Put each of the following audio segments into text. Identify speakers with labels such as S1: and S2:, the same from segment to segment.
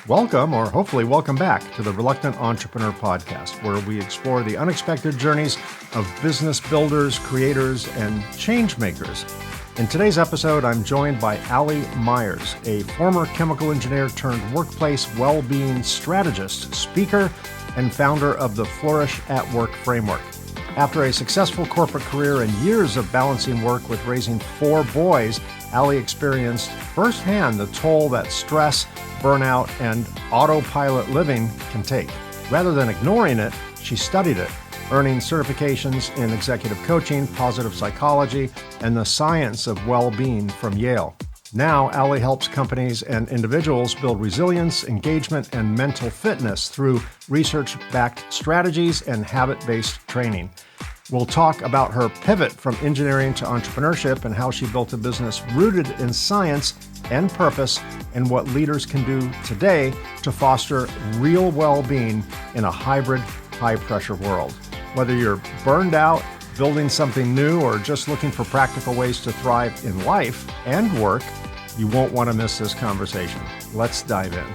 S1: Welcome, or hopefully welcome back to the Reluctant Entrepreneur Podcast, where we explore the unexpected journeys of business builders, creators, and change makers. In today's episode, I'm joined by Ally Meyers, a former chemical engineer turned workplace well-being strategist, speaker, and founder of the Flourish at Work framework. After a successful corporate career and years of balancing work with raising 4 boys, Ally experienced firsthand the toll that stress, burnout, and autopilot living can take. Rather than ignoring it, she studied it, earning certifications in executive coaching, positive psychology, and the science of well-being from Yale. Now, Ally helps companies and individuals build resilience, engagement, and mental fitness through research-backed strategies and habit-based training. We'll talk about her pivot from engineering to entrepreneurship and how she built a business rooted in science and purpose, and what leaders can do today to foster real well-being in a hybrid, high-pressure world. Whether you're burned out, building something new, or just looking for practical ways to thrive in life and work, you won't want to miss this conversation. Let's dive in.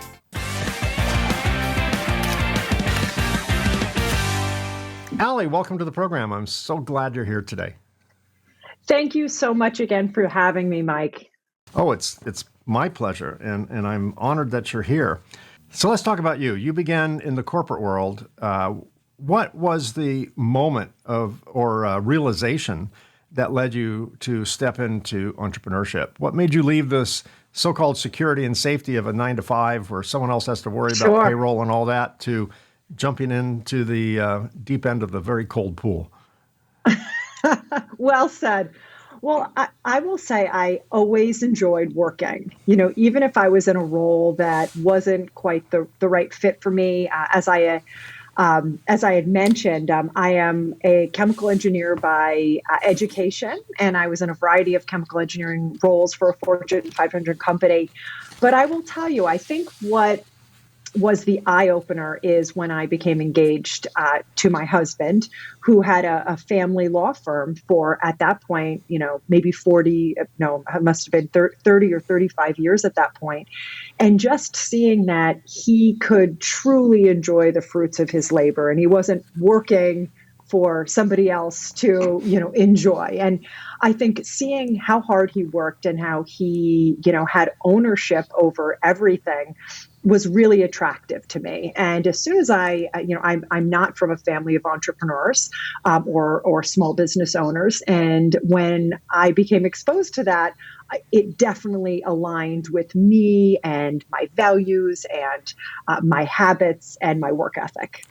S1: Ally, welcome to the program. I'm so glad you're here today.
S2: Thank you so much again for having me, Mike.
S1: Oh, it's my pleasure, and I'm honored that you're here. So let's talk about you. You began in the corporate world. What was the moment or realization that led you to step into entrepreneurship? What made you leave this so-called security and safety of a 9-to-5 where someone else has to worry about payroll and all that to jumping into the deep end of the very cold pool?
S2: Well said. Well, I will say I always enjoyed working. Even if I was in a role that wasn't quite the right fit for me, as I had mentioned, I am a chemical engineer by education, and I was in a variety of chemical engineering roles for a Fortune 500 company. But I will tell you, I think what was the eye-opener is when I became engaged to my husband, who had a family law firm for, at that point, maybe 40, no, it must have been 30 or 35 years at that point. And just seeing that he could truly enjoy the fruits of his labor, and he wasn't working for somebody else to, enjoy. And I think seeing how hard he worked and how he, had ownership over everything was really attractive to me. And as soon as I'm not from a family of entrepreneurs or small business owners. And when I became exposed to that, it definitely aligned with me and my values and my habits and my work ethic.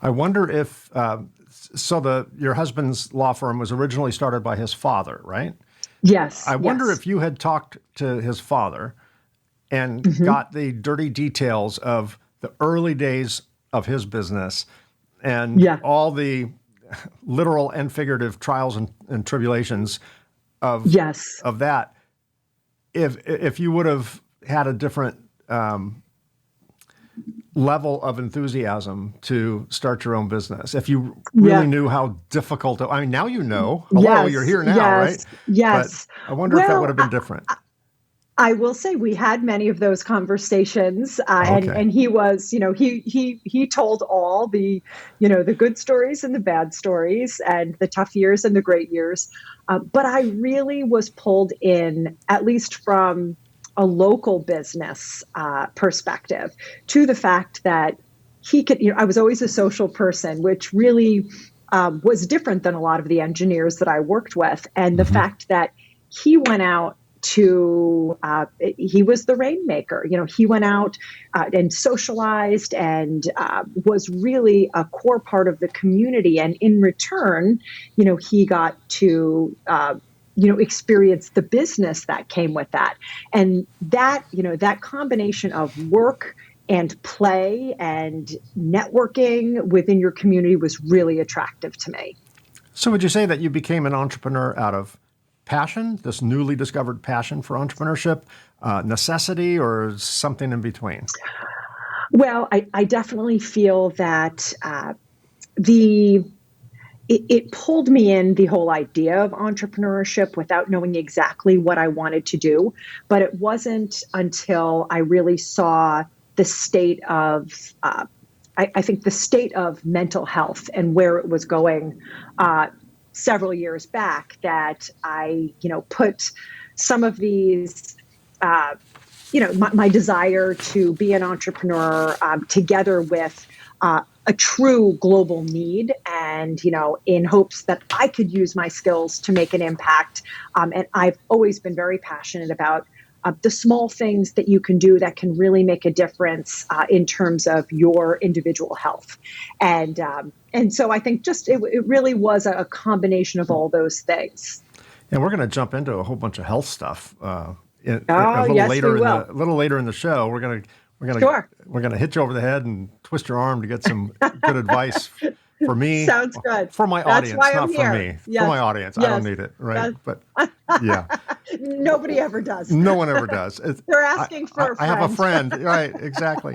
S1: I wonder if, your husband's law firm was originally started by his father, right?
S2: Yes.
S1: I wonder if you had talked to his father and got the dirty details of the early days of his business and all the literal and figurative trials and tribulations of that. If you would have had a different level of enthusiasm to start your own business, if you really knew how difficult now you know. Hello, you're here now, right?
S2: Yes.
S1: But I wonder if that would have been different.
S2: I will say we had many of those conversations, and he was, he told all the, the good stories and the bad stories and the tough years and the great years. But I really was pulled in, at least from a local business perspective, to the fact that he could, I was always a social person, which really was different than a lot of the engineers that I worked with. And the fact that he went out he was the rainmaker. He went out and socialized and was really a core part of the community. And in return, he got to, experience the business that came with that. And that, that combination of work and play and networking within your community was really attractive to me.
S1: So would you say that you became an entrepreneur out of passion, this newly discovered passion for entrepreneurship, necessity, or something in between?
S2: Well, I definitely feel that it pulled me in, the whole idea of entrepreneurship, without knowing exactly what I wanted to do. But it wasn't until I really saw the state of, I think the state of mental health and where it was going several years back, that I, put some of these, my desire to be an entrepreneur together with a true global need, and, in hopes that I could use my skills to make an impact. And I've always been very passionate about the small things that you can do that can really make a difference in terms of your individual health. And so I think just it really was a combination of all those things.
S1: And we're going to jump into a whole bunch of health stuff a
S2: Yes,
S1: later
S2: we will.
S1: a little later in the show. We're going to hit you over the head and twist your arm to get some good advice for me.
S2: Sounds good.
S1: For my
S2: That's
S1: audience,
S2: why
S1: not
S2: I'm
S1: for
S2: here.
S1: me.
S2: Yes.
S1: For my audience.
S2: Yes.
S1: I don't need it, right? But yeah.
S2: Nobody ever does.
S1: No one ever does.
S2: They're asking for a friend.
S1: I have a friend. Right, exactly.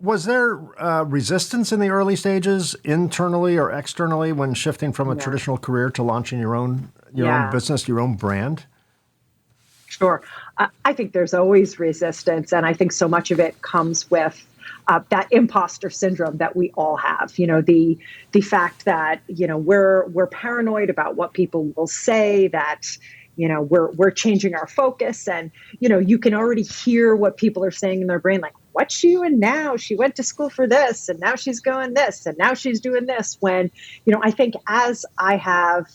S1: Was there resistance in the early stages, internally or externally, when shifting from a traditional career to launching your own business, your own brand?
S2: Sure. I think there's always resistance, and I think so much of it comes with that imposter syndrome that we all have. The fact that we're paranoid about what people will say, that we're changing our focus, and you can already hear what people are saying in their brain, like, what's she doing now? She went to school for this, and now she's going this, and now she's doing this. When I think as I have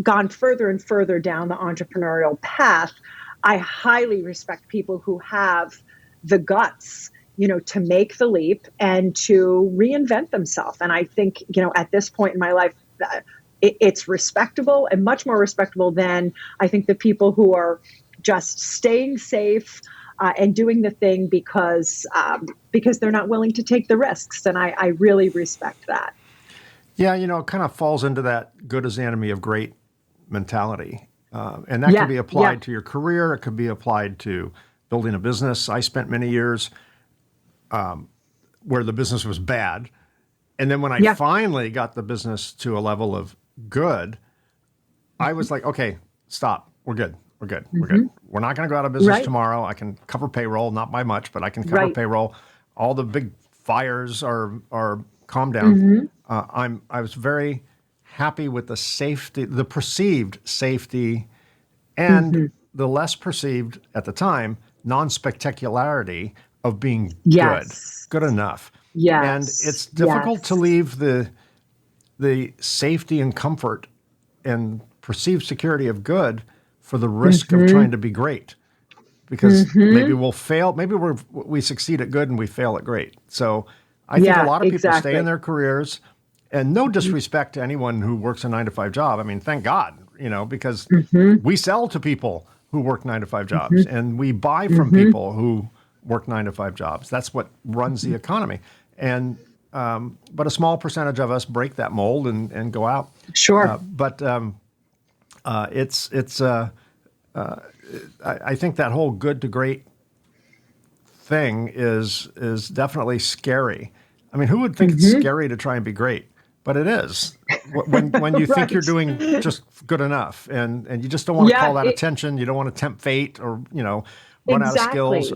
S2: gone further and further down the entrepreneurial path, I highly respect people who have the guts, to make the leap and to reinvent themselves. And I think, at this point in my life, it's respectable, and much more respectable than I think the people who are just staying safe and doing the thing because they're not willing to take the risks. And I really respect that.
S1: Yeah, it kind of falls into that good is the enemy of great mentality. And that can be applied to your career. It could be applied to building a business. I spent many years where the business was bad. And then when I finally got the business to a level of good, I was like, okay, stop. We're good. We're good. We're good. We're not going to go out of business tomorrow. I can cover payroll, not by much, but I can cover payroll. All the big fires are calmed down. I was very happy with the safety, the perceived safety, and the less perceived at the time non-spectacularity of being good enough.
S2: Yes.
S1: And it's difficult to leave the safety and comfort and perceived security of good for the risk of trying to be great, because maybe we'll fail. Maybe we succeed at good and we fail at great. So I think a lot of people stay in their careers, and no disrespect to anyone who works a 9-to-5 job. I mean, thank God, because we sell to people who work 9-to-5 jobs, and we buy from people who work 9-to-5 jobs. That's what runs the economy. And but a small percentage of us break that mold and go out.
S2: Sure.
S1: I think that whole good to great thing is definitely scary. I mean, who would think it's scary to try and be great? But it is when you think you're doing just good enough, and you just don't want to call that attention. You don't want to tempt fate, or run out of skills.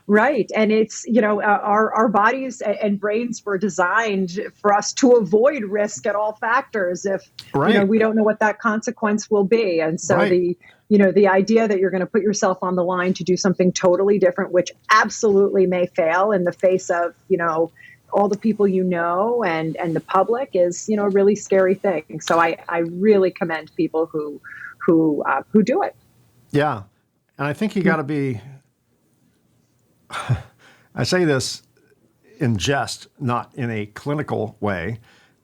S2: Right. And it's, our bodies and brains were designed for us to avoid risk at all factors if, we don't know what that consequence will be. And so the idea that you're going to put yourself on the line to do something totally different, which absolutely may fail in the face of, all the people and the public, is, a really scary thing. So I really commend people who do it. Yeah.
S1: And I think you got to be, I say this in jest, not in a clinical way,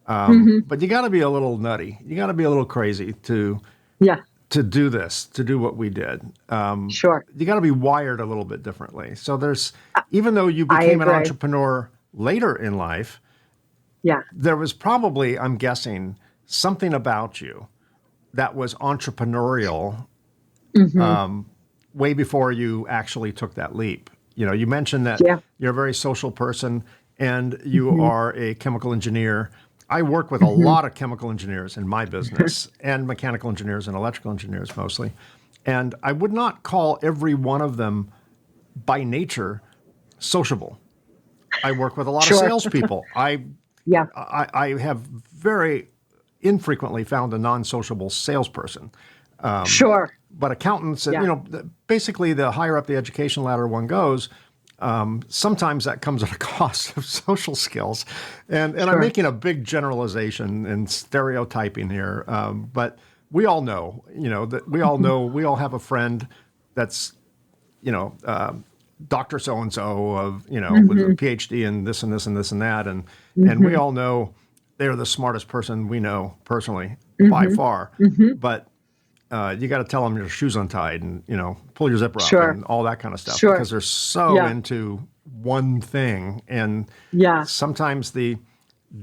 S1: but you got to be a little nutty. You got to be a little crazy to do this, to do what we did.
S2: Sure.
S1: You got to be wired a little bit differently. So even though you became an entrepreneur later in life, there was probably, I'm guessing, something about you that was entrepreneurial way before you actually took that leap. You mentioned that you're a very social person, and you are a chemical engineer, I work with a lot of chemical engineers in my business and mechanical engineers and electrical engineers mostly. And I would not call every one of them by nature sociable. I work with a lot of
S2: Sure.
S1: salespeople.
S2: Yeah.
S1: I have very infrequently found a non-sociable salesperson.
S2: Sure.
S1: But accountants,
S2: Yeah.
S1: basically the higher up the education ladder one goes, sometimes that comes at a cost of social skills. And I'm
S2: Sure.
S1: making a big generalization and stereotyping here. But we all know, that we all know, we all have a friend that's, Dr. So-and-so of, with a PhD in this and this and this and that. And we all know they're the smartest person we know personally by far. But you got to tell them your shoes untied and, pull your zipper up
S2: Sure.
S1: and all that kind of stuff
S2: Sure.
S1: because they're so
S2: Yeah.
S1: into one thing. And
S2: Yeah.
S1: sometimes the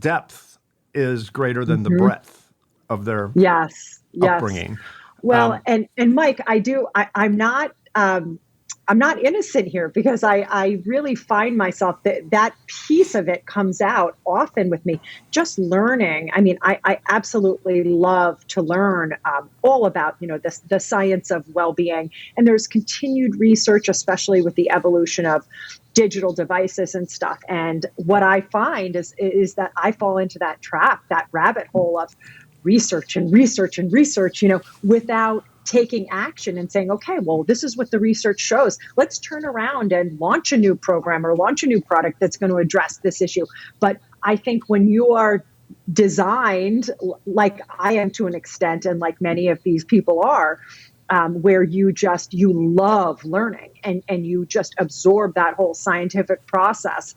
S1: depth is greater than the breadth of their
S2: Yes. Yes.
S1: upbringing.
S2: Well, and Mike, I'm not innocent here because I really find myself that piece of it comes out often with me. Just learning. I mean, I absolutely love to learn all about, the science of well-being. And there's continued research, especially with the evolution of digital devices and stuff. And what I find is that I fall into that trap, that rabbit hole of research and research and research, without taking action and saying, okay, well, this is what the research shows. Let's turn around and launch a new program or launch a new product that's going to address this issue. But I think when you are designed, like I am to an extent, and like many of these people are, where you love learning and you just absorb that whole scientific process.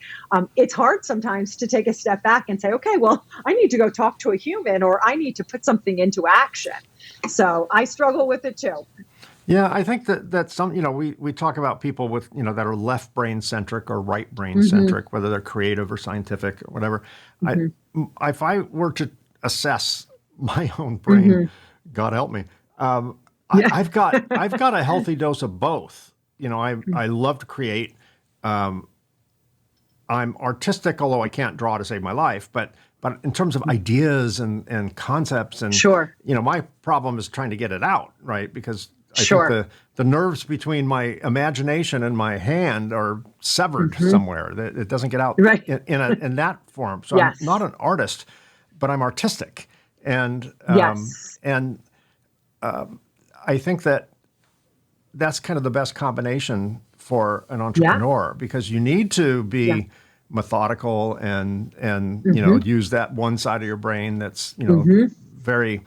S2: It's hard sometimes to take a step back and say, okay, well, I need to go talk to a human or I need to put something into action. So I struggle with it too.
S1: Yeah, I think that some, we talk about people with, that are left brain centric or right brain centric, whether they're creative or scientific or whatever. If I were to assess my own brain, God help me, I've got a healthy dose of both. I love to create. I'm artistic, although I can't draw to save my life. But in terms of ideas and concepts, and
S2: Sure.
S1: My problem is trying to get it out, right? Because I
S2: Sure.
S1: think the nerves between my imagination and my hand are severed somewhere. That it doesn't get out
S2: Right.
S1: in that form. So
S2: Yes.
S1: I'm not an artist, but I'm artistic, and
S2: Yes.
S1: I think that's kind of the best combination for an entrepreneur because you need to be methodical and use that one side of your brain that's very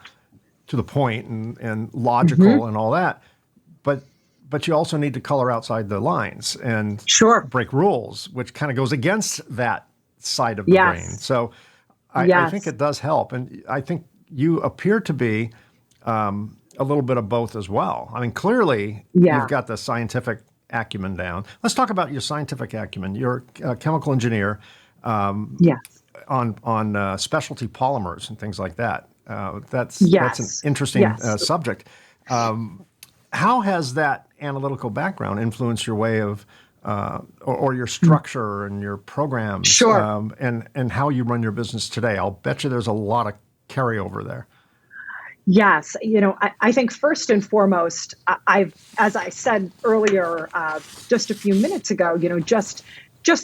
S1: to the point and logical and all that, but you also need to color outside the lines and
S2: Sure.
S1: break rules, which kind of goes against that side of the brain. So I think it does help, and I think you appear to be a little bit of both as well. I mean, clearly you've got the scientific acumen down. Let's talk about your scientific acumen. You're a chemical engineer on specialty polymers and things like that. That's an interesting subject. How has that analytical background influenced your way of or your structure and your programs and how you run your business today? I'll bet you there's a lot of carryover there.
S2: Yes. I think first and foremost, as I said earlier, just a few minutes ago, just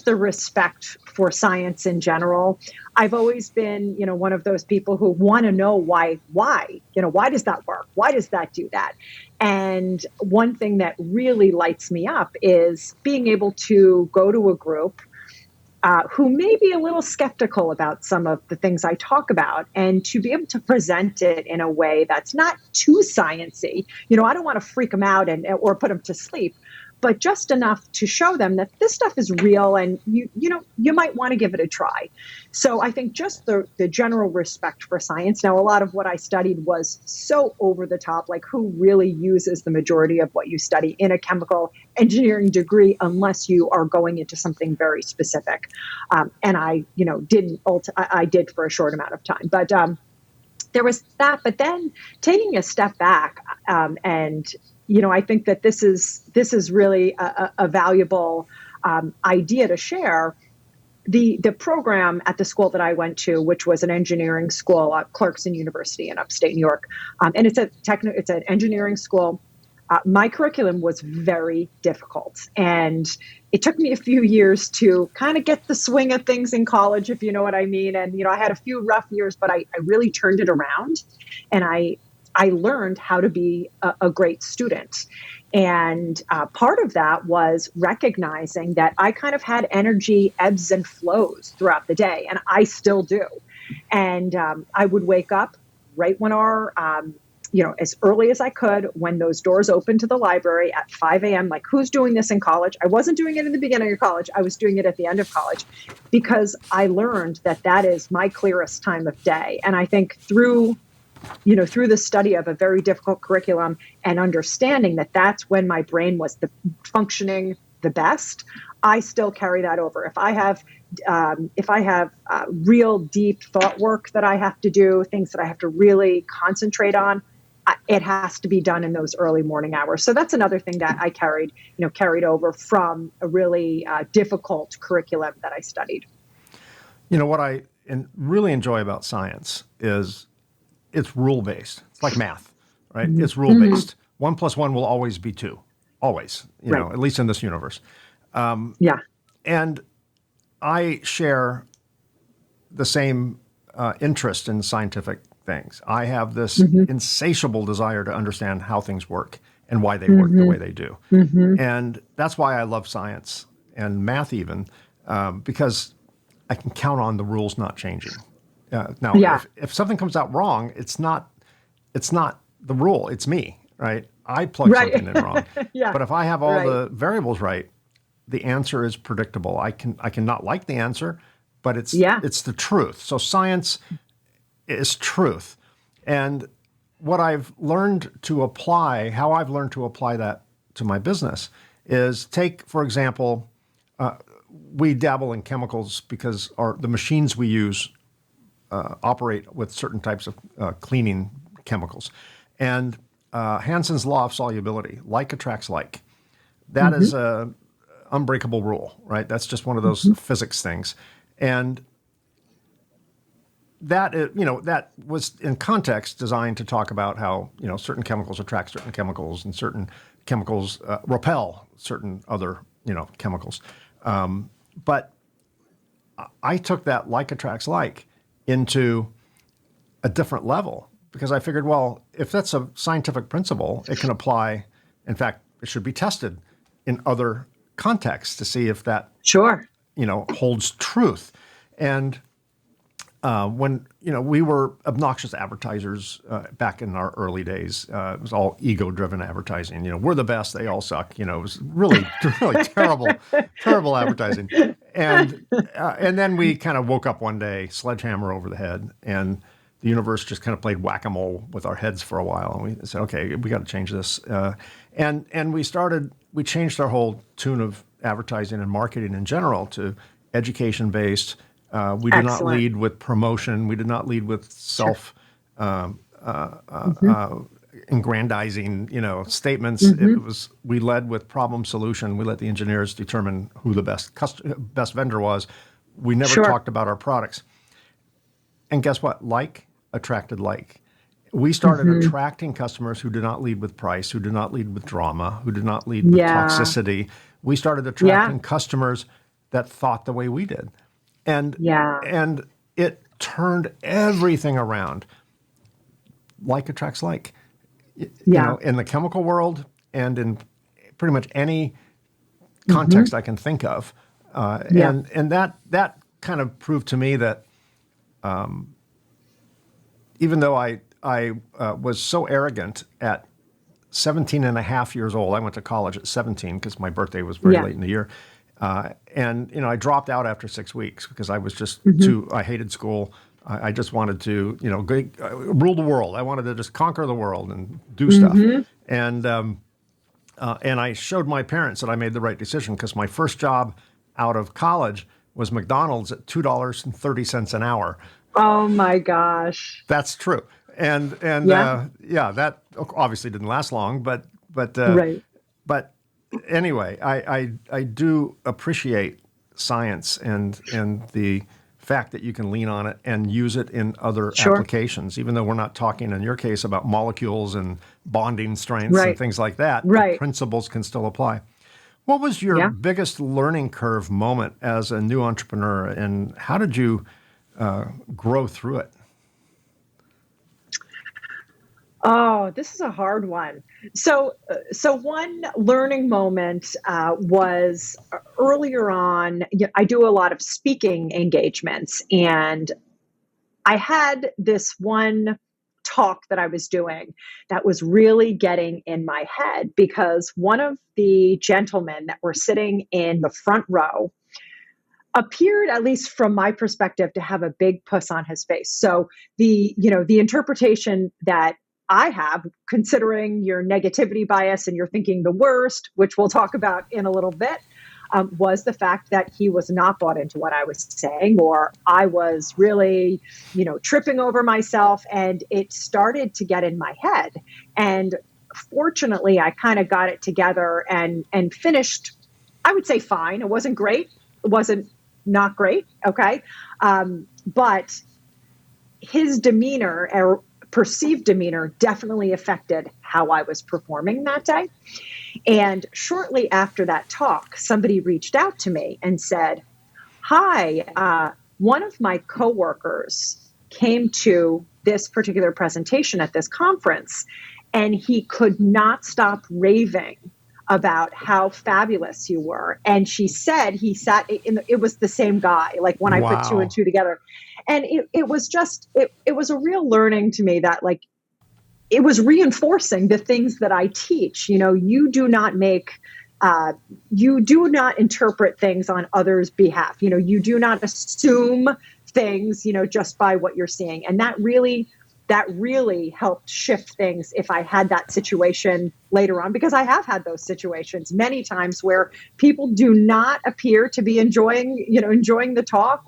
S2: the respect for science in general. I've always been, one of those people who want to know why, why does that work? Why does that do that? And one thing that really lights me up is being able to go to a group who may be a little skeptical about some of the things I talk about, and to be able to present it in a way that's not too sciencey. I don't want to freak them out or put them to sleep, but just enough to show them that this stuff is real and you might want to give it a try. So I think just the general respect for science. Now, a lot of what I studied was so over the top, like who really uses the majority of what you study in a chemical engineering degree unless you are going into something very specific. And I, I did for a short amount of time, but there was that. But then taking a step back and I think that this is really a valuable idea to share. the program at the school that I went to, which was an engineering school at Clarkson University in upstate New York, and it's an engineering school. My curriculum was very difficult, and it took me a few years to kind of get the swing of things in college, if you know what I mean. And I had a few rough years, but I really turned it around, and I learned how to be a great student. And part of that was recognizing that I kind of had energy ebbs and flows throughout the day, and I still do. And I would wake up right when as early as I could when those doors opened to the library at 5 a.m. Like, who's doing this in college? I wasn't doing it in the beginning of college. I was doing it at the end of college, because I learned that is my clearest time of day. And I think through the study of a very difficult curriculum and understanding that that's when my brain was functioning the best, I still carry that over. If I have real deep thought work that I have to do, things that I have to really concentrate on, it has to be done in those early morning hours. So that's another thing that I carried over from a really difficult curriculum that I studied.
S1: What I really enjoy about science is it's rule-based. It's like math, right? Mm-hmm. It's rule-based. 1 + 1 will always be 2. Always, right. At least in this universe. And I share the same interest in scientific things. I have this insatiable desire to understand how things work and why they work the way they do. And that's why I love science and math even, because I can count on the rules not changing. If something comes out wrong, it's not the rule, it's me, right? I plug something in wrong. But if I have all the variables right, the answer is predictable. I can not like the answer, but it's the truth. So science is truth. And what I've learned to apply, how I've learned to apply that to my business is take, for example, we dabble in chemicals because the machines we use operate with certain types of cleaning chemicals. And Hansen's law of solubility, like attracts like. That is a unbreakable rule, right? That's just one of those physics things. And that that was in context designed to talk about how certain chemicals attract certain chemicals and certain chemicals repel certain other chemicals. But I took that like attracts like into a different level because I figured, well, if that's a scientific principle, it can apply. In fact, it should be tested in other contexts to see if that holds truth. And when we were obnoxious advertisers back in our early days, it was all ego-driven advertising. We're the best; they all suck. It was really, really terrible advertising. And then we kind of woke up one day, sledgehammer over the head, and the universe just kind of played whack-a-mole with our heads for a while. And we said, okay, we got to change this. And we changed our whole tune of advertising and marketing in general to education-based. We did not lead with promotion. We did not lead with aggrandizing, statements. We led with problem solution. We let the engineers determine who the best vendor was. We never talked about our products. And guess what? Like attracted like. We started attracting customers who did not lead with price, who did not lead with drama, who did not lead with toxicity. We started attracting customers that thought the way we did. And it turned everything around. Like attracts like. In the chemical world and in pretty much any context I can think of. And that kind of proved to me that even though I was so arrogant at 17 and a half years old, I went to college at 17 because my birthday was very late in the year. And I dropped out after 6 weeks because I was just I hated school. I just wanted to, rule the world. I wanted to just conquer the world and do stuff. And I showed my parents that I made the right decision because my first job out of college was McDonald's at $2.30 an hour.
S2: Oh my gosh.
S1: That's true. And that obviously didn't last long, but anyway, I do appreciate science and the fact that you can lean on it and use it in other
S2: Sure.
S1: applications, even though we're not talking in your case about molecules and bonding strengths and
S2: Right.
S1: things like that. The
S2: Right.
S1: principles can still apply. What was your
S2: Yeah.
S1: biggest learning curve moment as a new entrepreneur, and how did you grow through it?
S2: Oh, this is a hard one. So one learning moment was earlier on. I do a lot of speaking engagements, and I had this one talk that I was doing that was really getting in my head because one of the gentlemen that were sitting in the front row appeared, at least from my perspective, to have a big puss on his face. So the interpretation that I have, considering your negativity bias and you're thinking the worst, which we'll talk about in a little bit, was the fact that he was not bought into what I was saying, or I was really, tripping over myself, and it started to get in my head. And fortunately, I kind of got it together and finished. I would say fine. It wasn't great. It wasn't not great. Okay, but his demeanor or perceived demeanor definitely affected how I was performing that day. And shortly after that talk, somebody reached out to me and said, hi, one of my coworkers came to this particular presentation at this conference, and he could not stop raving about how fabulous you were. And she said he sat in it was the same guy, like when I put two and two together. And it was just, it was a real learning to me that, like, it was reinforcing the things that I teach. You do not interpret things on others' behalf. You do not assume things, just by what you're seeing. And that really helped shift things if I had that situation later on, because I have had those situations many times where people do not appear to be enjoying the talk,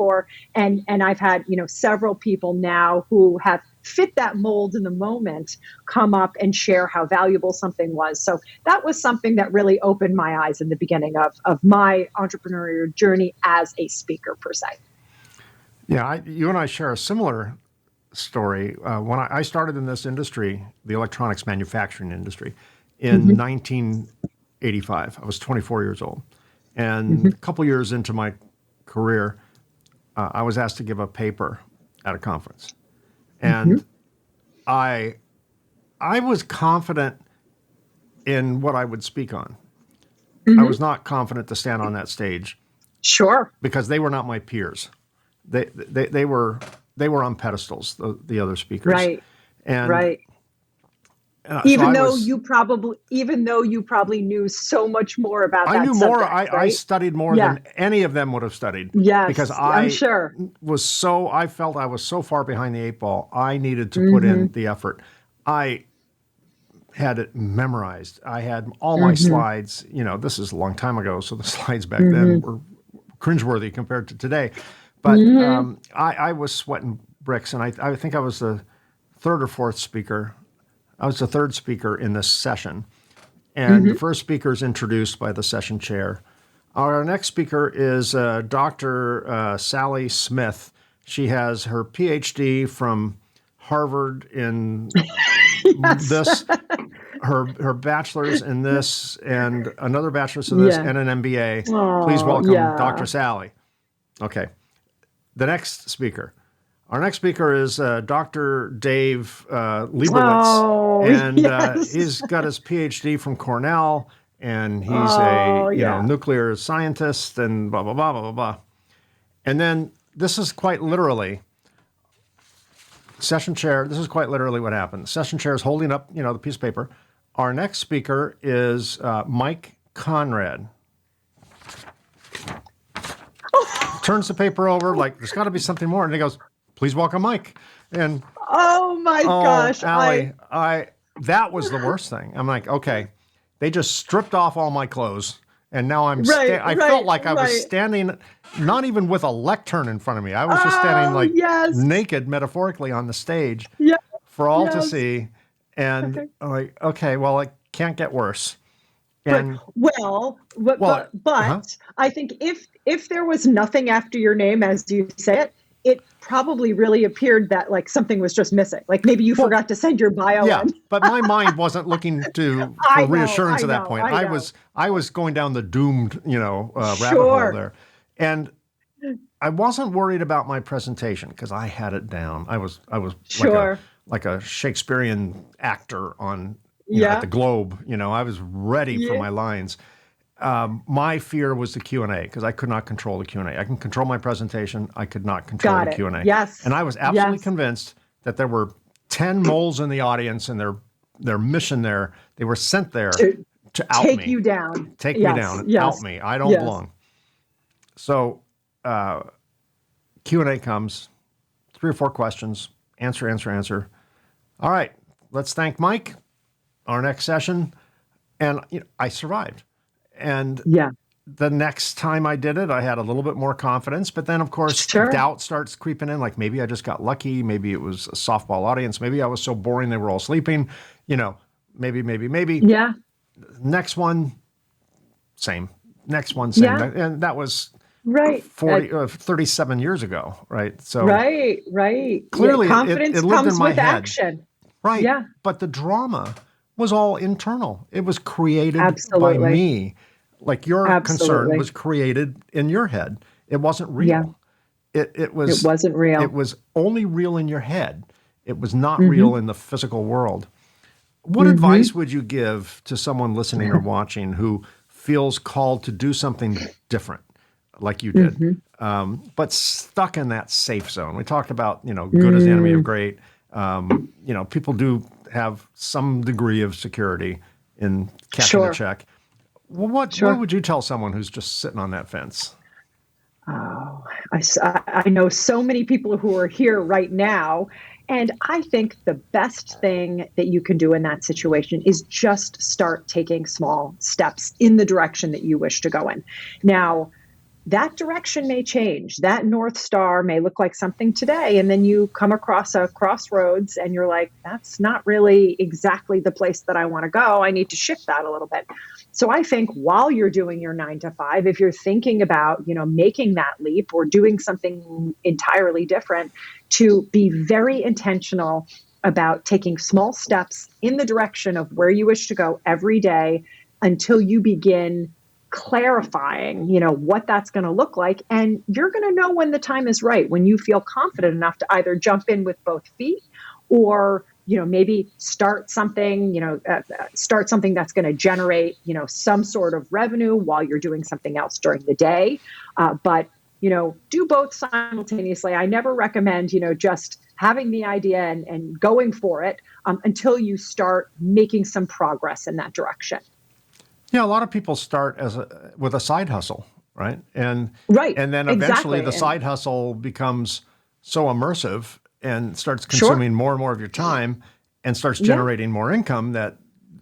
S2: and I've had, several people now who have fit that mold in the moment come up and share how valuable something was. So that was something that really opened my eyes in the beginning of my entrepreneurial journey as a speaker, per se.
S1: Yeah, you and I share a similar story. When I started in this industry, the electronics manufacturing industry, in 1985, I was 24 years old. And a couple years into my career, I was asked to give a paper at a conference. And I was confident in what I would speak on. I was not confident to stand on that stage.
S2: Sure.
S1: Because they were not my peers. They were on pedestals, the other speakers.
S2: Right.
S1: And
S2: right. Even though you probably knew so much more about that subject. I knew
S1: more.
S2: Right?
S1: I studied more than any of them would have studied.
S2: Yes,
S1: because
S2: I'm sure.
S1: I felt I was so far behind the eight ball. I needed to put in the effort. I had it memorized. I had all my slides. This is a long time ago, so the slides back then were cringeworthy compared to today. But I was sweating bricks, and I think I was the third or fourth speaker. I was the third speaker in this session. And the first speaker is introduced by the session chair. Our next speaker is Dr. Sally Smith. She has her PhD from Harvard in this, her bachelor's in this, and another bachelor's in this, and an MBA. Please welcome Dr. Sally. Okay. The next speaker. Our next speaker is Dr. Dave Leibowitz, and he's got his PhD from Cornell, and he's a nuclear scientist, and blah blah blah blah blah. And then this is quite literally session chair. This is quite literally what happened. The session chair is holding up, the piece of paper. Our next speaker is Mike Conrad. Turns the paper over, like there's got to be something more, and he goes, "Please welcome Mike." And
S2: oh my gosh,
S1: Ally, that was the worst thing. I'm like, okay, they just stripped off all my clothes, and now I felt like I was standing, not even with a lectern in front of me. I was just standing naked, metaphorically, on the stage for all to see. And I'm like, okay, well, it can't get worse. And well, uh-huh.
S2: but I think if there was nothing after your name, as you say it, it probably really appeared that like something was just missing. Like maybe you forgot to send your bio in.
S1: But my mind wasn't looking for reassurance at that point. I was going down the doomed, rabbit hole there. And I wasn't worried about my presentation because I had it down. I was like a Shakespearean actor on at the Globe. I was ready for my lines. My fear was the Q&A because I could not control the Q&A. I can control my presentation. I could not control the Q&A.
S2: Yes.
S1: And I was absolutely convinced that there were 10 moles in the audience and their mission there, they were sent there to out me.
S2: Take you down.
S1: Take me down and out me. I don't belong. So Q&A comes, 3 or 4 questions, answer. All right, let's thank Mike, our next session. And I survived. And the next time I did it, I had a little bit more confidence. But then, of course, doubt starts creeping in. Like maybe I just got lucky. Maybe it was a softball audience. Maybe I was so boring they were all sleeping. Maybe.
S2: Yeah.
S1: Next one, same. Next one, same. Yeah. And that was 37 years ago, right? So
S2: right.
S1: Clearly,
S2: confidence
S1: it lived
S2: comes
S1: in my
S2: with
S1: head.
S2: action.
S1: Right.
S2: Yeah.
S1: But the drama was all internal. It was created by me. Like your concern was created in your head. It wasn't real.
S2: Yeah. It wasn't real.
S1: It was only real in your head. It was not real in the physical world. What advice would you give to someone listening or watching who feels called to do something different, like you did, but stuck in that safe zone? We talked about, good is the enemy of great. People do have some degree of security in catching a check. Well, what would you tell someone who's just sitting on that fence?
S2: Oh, I know so many people who are here right now. And I think the best thing that you can do in that situation is just start taking small steps in the direction that you wish to go in. Now, that direction may change. That North Star may look like something today. And then you come across a crossroads and you're like, that's not really exactly the place that I want to go. I need to shift that a little bit. So I think while you're doing your 9 to 5, if you're thinking about, making that leap or doing something entirely different, to be very intentional about taking small steps in the direction of where you wish to go every day until you begin clarifying, what that's going to look like. And you're going to know when the time is right, when you feel confident enough to either jump in with both feet or, maybe start something that's going to generate, some sort of revenue while you're doing something else during the day. But do both simultaneously. I never recommend, just having the idea and going for it until you start making some progress in that direction.
S1: Yeah, a lot of people start with a side hustle, right? And then eventually the side hustle becomes so immersive and starts consuming more and more of your time and starts generating more income that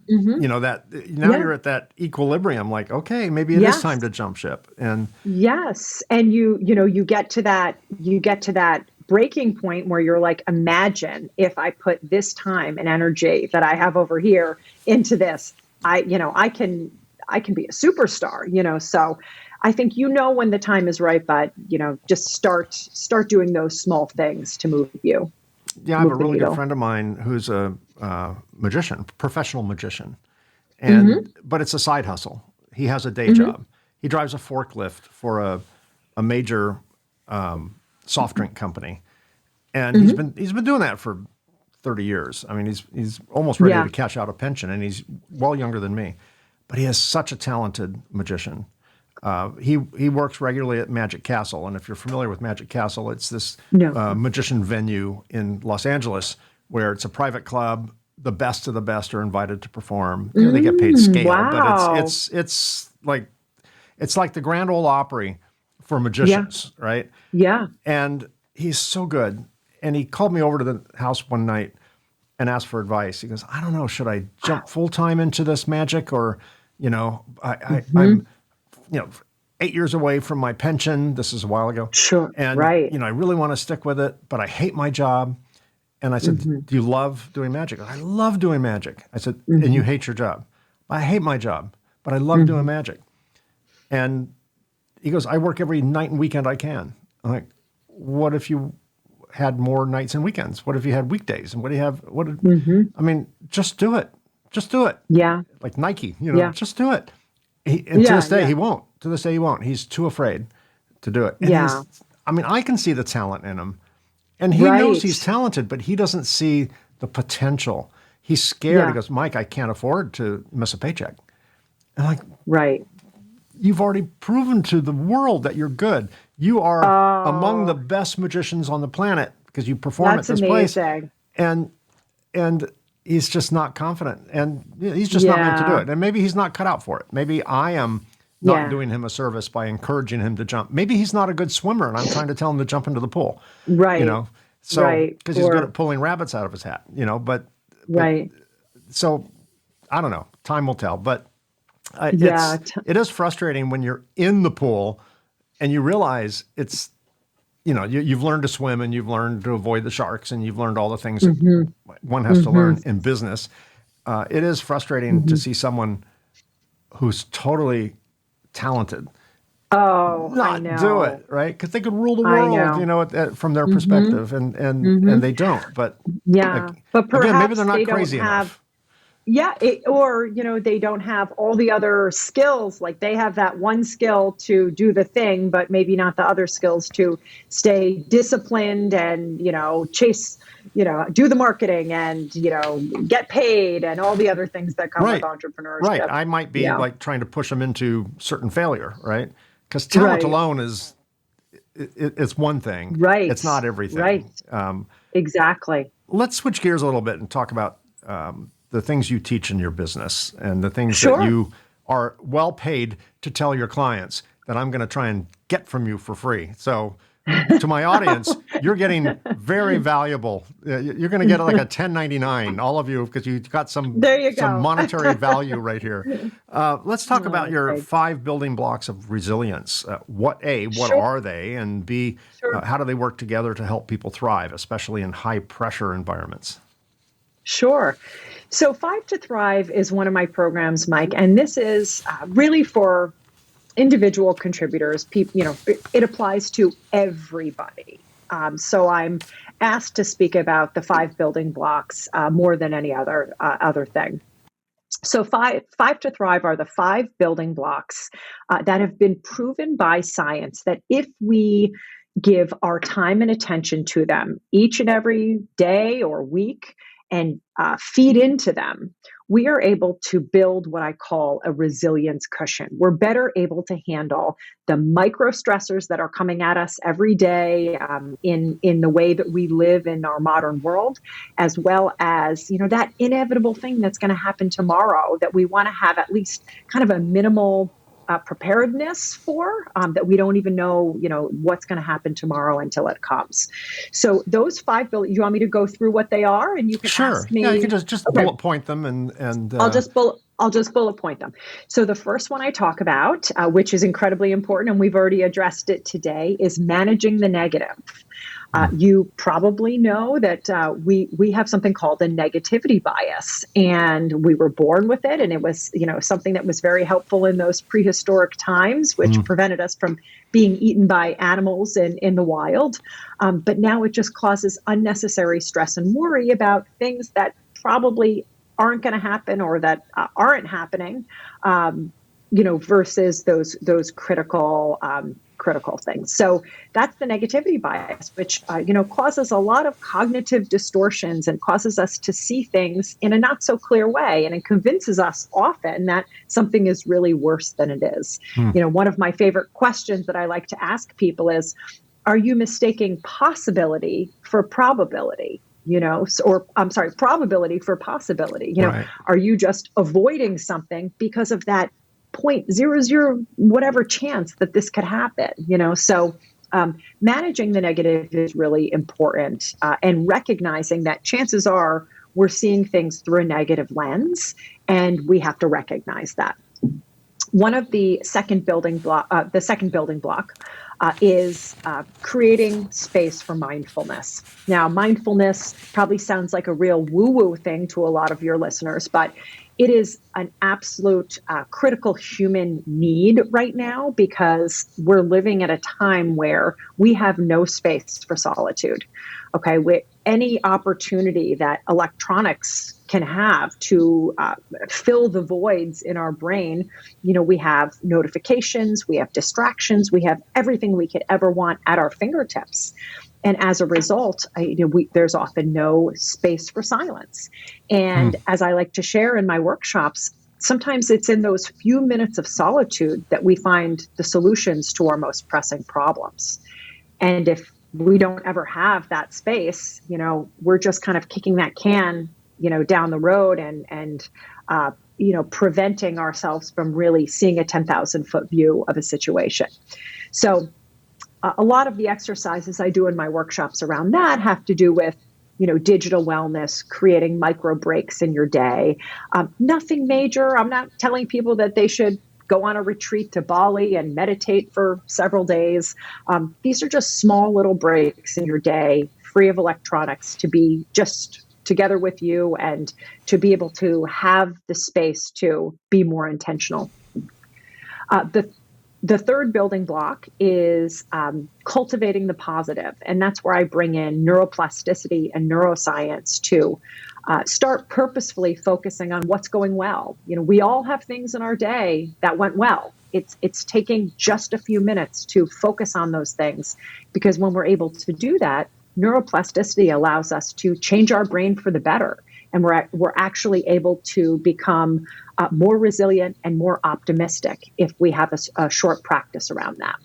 S1: you're at that equilibrium. Like, okay, maybe it is time to jump ship. And
S2: and you get to that breaking point where you're like, imagine if I put this time and energy that I have over here into this. I can be a superstar, so I think when the time is right, but just start doing those small things to move you.
S1: Yeah, I have a really good friend of mine who's a magician, professional magician, and but it's a side hustle. He has a day job. He drives a forklift for a major soft drink company, and he's been doing that for 30 years. I mean, he's almost ready to cash out a pension, and he's well younger than me. But he is such a talented magician. He works regularly at Magic Castle, and if you're familiar with Magic Castle, it's this magician venue in Los Angeles where it's a private club. The best of the best are invited to perform. They get paid scale, but it's like the Grand Ole Opry for magicians, right?
S2: Yeah.
S1: And he's so good. And he called me over to the house one night and asked for advice. He goes, I don't know, should I jump full time into this magic, or I'm 8 years away from my pension. This is a while ago.
S2: Sure.
S1: And I really want to stick with it, but I hate my job. And I said, do you love doing magic? I love doing magic. I said, and you hate your job? I hate my job, but I love doing magic. And he goes, I work every night and weekend I can. I'm like, what if you had more nights and weekends? What if you had weekdays? And what do you have? I mean, just do it. Just do it.
S2: Yeah.
S1: Like Nike,
S2: Yeah.
S1: just do it. And to this day, he won't. To this day, he won't. He's too afraid to do it. And I can see the talent in him. And he knows he's talented, but he doesn't see the potential. He's scared.
S2: Yeah.
S1: He goes, Mike, I can't afford to miss a paycheck. And I'm like,
S2: right.
S1: You've already proven to the world that you're good. You are among the best magicians on the planet because you perform at this place. And he's just not confident. And he's just not meant to do it. And maybe he's not cut out for it. Maybe I am not doing him a service by encouraging him to jump. Maybe he's not a good swimmer and I'm trying to tell him to jump into the pool.
S2: Right.
S1: So, because he's good at pulling rabbits out of his hat, but so I don't know. Time will tell. But it is frustrating when you're in the pool and you realize it's, you've learned to swim and you've learned to avoid the sharks and you've learned all the things that one has to learn in business. It is frustrating to see someone who's totally talented not do it, right? Because they could rule the world, from their perspective, and they don't. But
S2: but perhaps
S1: again, maybe they're not crazy enough.
S2: Or they don't have all the other skills. Like they have that one skill to do the thing, but maybe not the other skills to stay disciplined and chase, do the marketing and get paid and all the other things that come with entrepreneurship.
S1: Right. I might be like trying to push them into certain failure, right? Because talent alone it's one thing.
S2: Right.
S1: It's not everything.
S2: Right. Exactly.
S1: Let's switch gears a little bit and talk about the things you teach in your business and the things that you are well paid to tell your clients that I'm going to try and get from you for free. So to my audience, you're getting very valuable. You're going to get like a 1099, all of you, because you got some monetary value right here. Let's talk about your 5 building blocks of resilience. What are they? And B, how do they work together to help people thrive, especially in high pressure environments?
S2: Sure. So 5 to Thrive is one of my programs, Mike, and this is really for individual contributors. People, it applies to everybody. So I'm asked to speak about the 5 building blocks more than any other thing. So 5 to Thrive are the 5 building blocks that have been proven by science that if we give our time and attention to them each and every day or week, and feed into them, we are able to build what I call a resilience cushion. We're better able to handle the micro stressors that are coming at us every day in the way that we live in our modern world, as well as that inevitable thing that's going to happen tomorrow that we want to have at least kind of a minimal preparedness for, that we don't even know, what's going to happen tomorrow until it comes. So those 5 you want me to go through what they are, and you can ask me.
S1: Yeah, you can just bullet point them, and
S2: I'll just bullet point them. So the first one I talk about, which is incredibly important, and we've already addressed it today, is managing the negative. You probably know that we have something called a negativity bias, and we were born with it. And it was, something that was very helpful in those prehistoric times, which prevented us from being eaten by animals in the wild. But now it just causes unnecessary stress and worry about things that probably aren't going to happen or that aren't happening, versus those critical things. So that's the negativity bias, which, causes a lot of cognitive distortions and causes us to see things in a not so clear way. And it convinces us often that something is really worse than it is. One of my favorite questions that I like to ask people is, are you mistaking possibility for probability? Probability for possibility. Are you just avoiding something because of that 0.00 whatever chance that this could happen? So managing the negative is really important, and recognizing that chances are we're seeing things through a negative lens, and we have to recognize that. One of the second building block is creating space for mindfulness. Now, mindfulness probably sounds like a real woo-woo thing to a lot of your listeners, but it is an absolute critical human need right now because we're living at a time where we have no space for solitude. Okay, with any opportunity that electronics can have to fill the voids in our brain, we have notifications, we have distractions, we have everything we could ever want at our fingertips. And as a result, there's often no space for silence. And as I like to share in my workshops, sometimes it's in those few minutes of solitude that we find the solutions to our most pressing problems. And if we don't ever have that space, we're just kind of kicking that can, down the road and preventing ourselves from really seeing a 10,000-foot view of a situation. So a lot of the exercises I do in my workshops around that have to do with, digital wellness, creating micro breaks in your day. Nothing major. I'm not telling people that they should go on a retreat to Bali and meditate for several days. These are just small little breaks in your day, free of electronics, to be just together with you and to be able to have the space to be more intentional. The third building block is cultivating the positive. And that's where I bring in neuroplasticity and neuroscience to start purposefully focusing on what's going well. We all have things in our day that went well. It's taking just a few minutes to focus on those things, because when we're able to do that, neuroplasticity allows us to change our brain for the better. And we're actually able to become more resilient and more optimistic if we have a short practice around that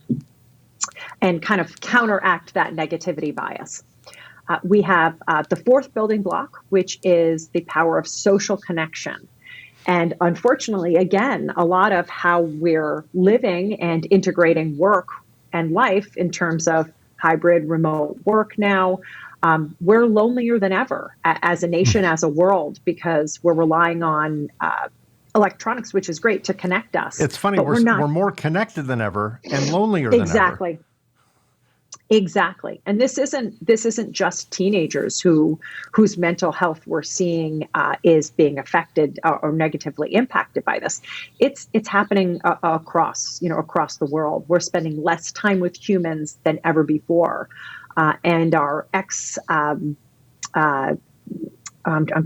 S2: and kind of counteract that negativity bias. We have the fourth building block, which is the power of social connection. And unfortunately, again, a lot of how we're living and integrating work and life in terms of hybrid remote work now, we're lonelier than ever as a nation, as a world, because we're relying on electronics, which is great to connect us.
S1: It's funny, we're more connected than ever and lonelier than ever.
S2: Exactly. And this isn't just teenagers whose mental health we're seeing is being affected or negatively impacted by this. It's happening across the world. We're spending less time with humans than ever before. And our I'm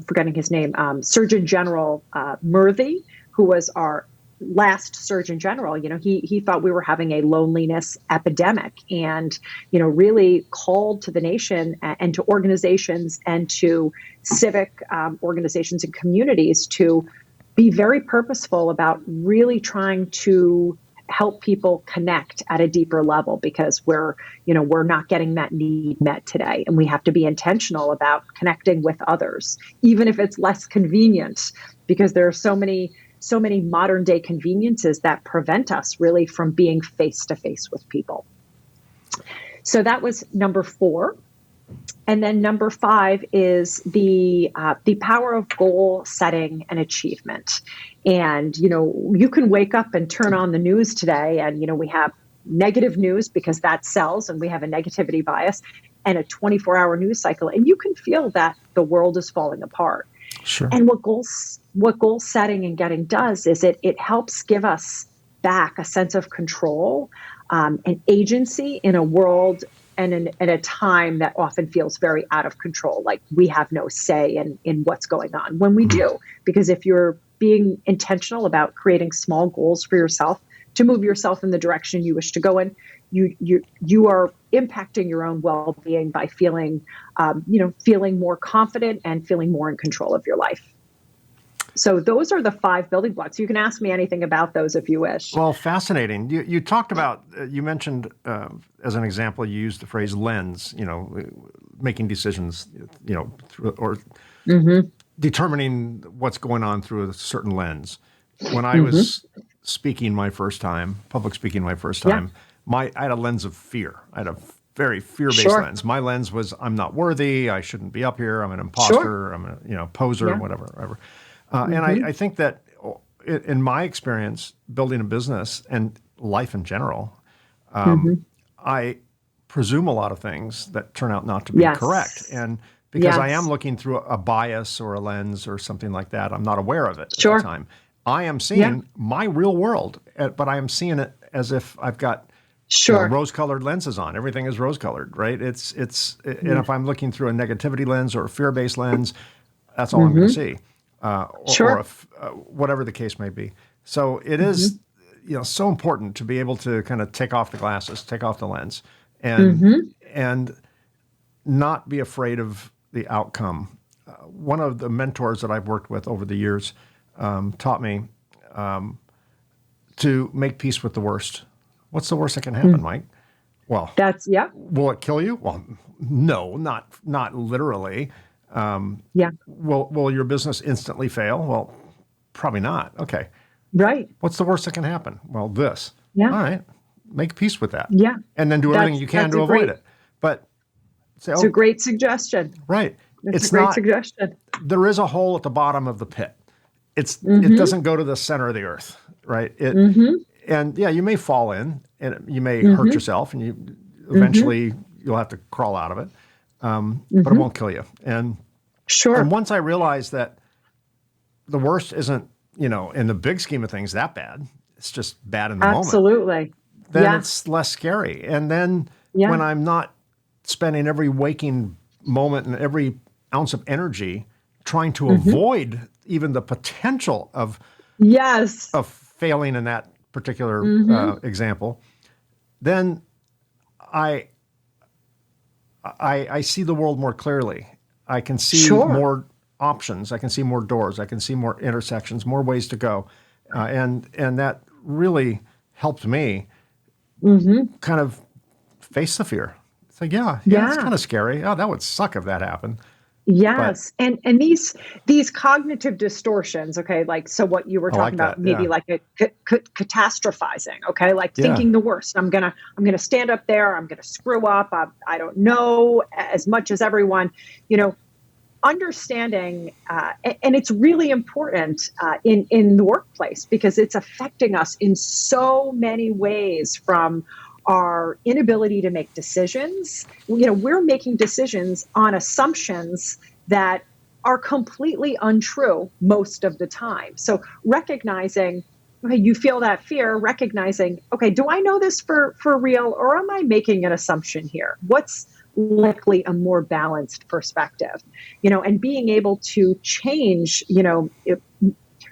S2: forgetting his name, Surgeon General Murthy, who was our last Surgeon General, he thought we were having a loneliness epidemic, and, really called to the nation and to organizations and to civic organizations and communities to be very purposeful about really trying to help people connect at a deeper level, because we're not getting that need met today. And we have to be intentional about connecting with others, even if it's less convenient, because there are so many modern day conveniences that prevent us really from being face to face with people. So that was number 4. And then number 5 is the power of goal setting and achievement. And, you can wake up and turn on the news today and, we have negative news because that sells, and we have a negativity bias and a 24-hour news cycle. And you can feel that the world is falling apart.
S1: Sure.
S2: And what goal setting and getting does is it helps give us back a sense of control and agency in a world and in a time that often feels very out of control, like we have no say in what's going on, when we do. Because if you're being intentional about creating small goals for yourself to move yourself in the direction you wish to go in, you are impacting your own well-being by feeling more confident and feeling more in control of your life. So those are the 5 building blocks. You can ask me anything about those if you wish.
S1: Well, fascinating. You talked about, you mentioned as an example, you used the phrase lens, making decisions, or determining what's going on through a certain lens. When I was speaking my first time, public speaking my first time, I had a lens of fear. I had a very fear-based lens. My lens was, I'm not worthy. I shouldn't be up here. I'm an imposter. I'm a poser, whatever. And I think that in my experience, building a business and life in general, I presume a lot of things that turn out not to be correct. And because I am
S2: Yes.
S1: looking through a bias or a lens or something like that. I'm not aware of it at the
S2: Sure.
S1: time. I am
S2: Yeah.
S1: seeing my real world, but I am seeing it as if I've got
S2: Sure.
S1: rose-colored lenses on. Everything is rose-colored, right? And
S2: Yeah.
S1: if I'm looking through a negativity lens or a fear-based lens, that's all I'm going to see, or
S2: Sure.
S1: whatever the case may be. So it
S2: Hmm.
S1: is, so important to be able to kind of take off the glasses, take off the lens,
S2: Hmm.
S1: and not be afraid of the outcome. One of the mentors that I've worked with over the years taught me to make peace with the worst. What's the worst that can happen, Mike? Well,
S2: That's, yeah.
S1: will it kill you? Well, no, not literally.
S2: Yeah.
S1: Will your business instantly fail? Well, probably not. Okay.
S2: Right.
S1: What's the worst that can happen? Well, this.
S2: Yeah.
S1: All right. Make peace with that.
S2: Yeah.
S1: And then do everything you can
S2: That's
S1: to
S2: a
S1: avoid
S2: great,
S1: it. But say,
S2: it's a
S1: oh,
S2: great suggestion.
S1: right.
S2: It's a
S1: It's
S2: great
S1: not,
S2: suggestion.
S1: there is a hole at the bottom of the pit. It
S2: Hmm.
S1: doesn't go to the center of the earth, right?
S2: Hmm.
S1: And yeah, you may fall in and you may hurt
S2: Hmm.
S1: yourself and you
S2: Hmm.
S1: eventually you'll have to crawl out of it. But it
S2: Hmm.
S1: won't kill you. And
S2: Sure.
S1: once I realized that the worst isn't, in the big scheme of things that bad, it's just bad in the moment,
S2: Absolutely.
S1: then
S2: Yeah.
S1: it's less scary. And then
S2: Yeah.
S1: when I'm not spending every waking moment and every ounce of energy trying to
S2: Hmm.
S1: avoid even the potential of
S2: Yes.
S1: failing in that particular
S2: Hmm.
S1: example, then I, I see the world more clearly. I can see
S2: Sure.
S1: more options. I can see more doors. I can see more intersections, more ways to go, and that really helped me
S2: Hmm.
S1: kind of face the fear. It's like, yeah, it's
S2: Yeah.
S1: kind of scary. Oh, that would suck if that happened. But
S2: Yes. And these cognitive distortions, okay, like, so what you were
S1: I
S2: talking
S1: like that.
S2: about, maybe
S1: Yeah,
S2: like a catastrophizing, okay, like
S1: yeah.
S2: thinking the worst. I'm gonna stand up there. I'm gonna screw up. I don't know as much as everyone, you know. Understanding, and it's really important in the workplace because it's affecting us in so many ways, from our inability to make decisions. We're making decisions on assumptions that are completely untrue most of the time. So recognizing, okay, you feel that fear, recognizing, okay, do I know this for real, or am I making an assumption here? What's likely a more balanced perspective? And being able to change,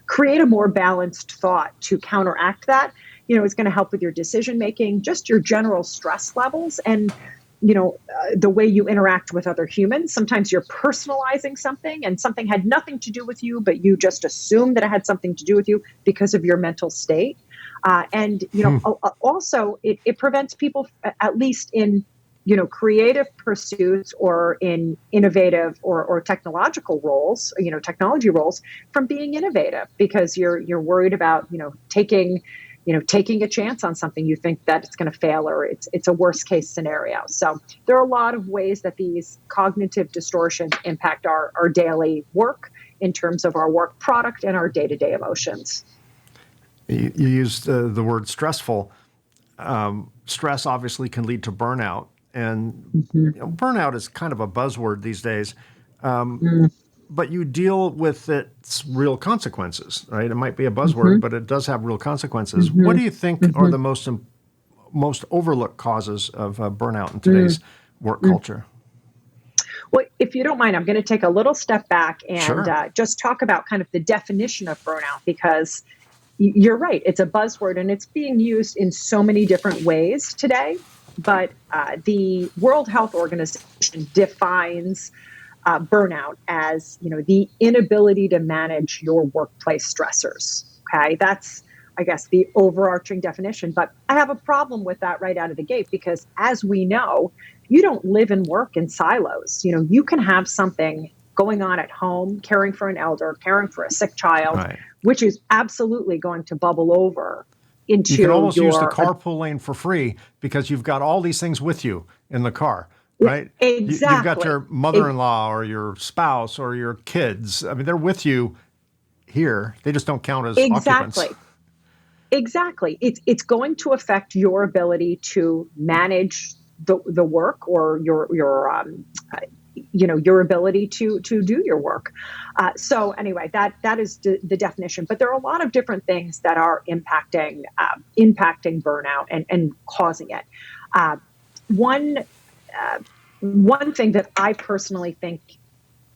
S2: create a more balanced thought to counteract that, is going to help with your decision making, just your general stress levels, and the way you interact with other humans. Sometimes you're personalizing something and something had nothing to do with you, but you just assume that it had something to do with you because of your mental state. And also it prevents people, at least in creative pursuits or in innovative or technological roles, technology roles, from being innovative, because you're worried about taking a chance on something. You think that it's going to fail, or it's a worst case scenario. So there are a lot of ways that these cognitive distortions impact our daily work in terms of our work product and our day-to-day emotions.
S1: You used the word stressful. Stress obviously can lead to burnout, and
S2: Mm-hmm.
S1: burnout is kind of a buzzword these days.
S2: Mm-hmm.
S1: But you deal with its real consequences, right? It might be a
S2: Mm-hmm.
S1: buzzword, but it does have real consequences. What
S2: Mm-hmm.
S1: do you think are the most overlooked causes of burnout in today's work
S2: Mm-hmm.
S1: culture?
S2: Well, if you don't mind, I'm going to take a little step back and
S1: Sure.
S2: just talk about kind of the definition of burnout, because you're right. It's a buzzword and it's being used in so many different ways today. But the World Health Organization defines burnout as, the inability to manage your workplace stressors. Okay, that's, I guess, the overarching definition. But I have a problem with that right out of the gate, because as we know, you don't live and work in silos. You can have something going on at home, caring for an elder, caring for a sick child,
S1: Right.
S2: which is absolutely going to bubble over
S1: You can
S2: into
S1: almost use the
S2: your
S1: carpool lane for free because you've got all these things with you in the car, right? You've got
S2: exactly.
S1: your mother-in-law or your spouse or your kids. I mean, they're with you here. They just don't count as occupants.
S2: Exactly. Exactly. It's going to affect your ability to manage the work, or your your ability to do your work. So anyway, that is the definition. But there are a lot of different things that are impacting burnout and causing it. One thing that I personally think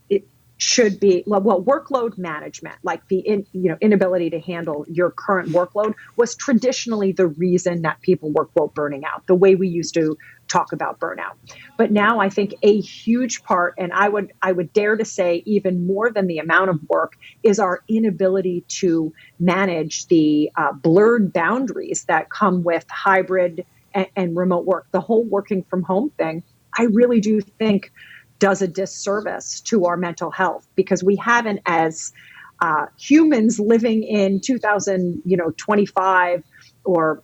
S2: it should be, workload management, like the inability to handle your current workload, was traditionally the reason that people were, quote, burning out, the way we used to talk about burnout. But now I think a huge part, and I would dare to say even more than the amount of work, is our inability to manage the blurred boundaries that come with hybrid and remote work. The whole working from home thing, I really do think, does a disservice to our mental health, because we haven't, as humans living in 2025 or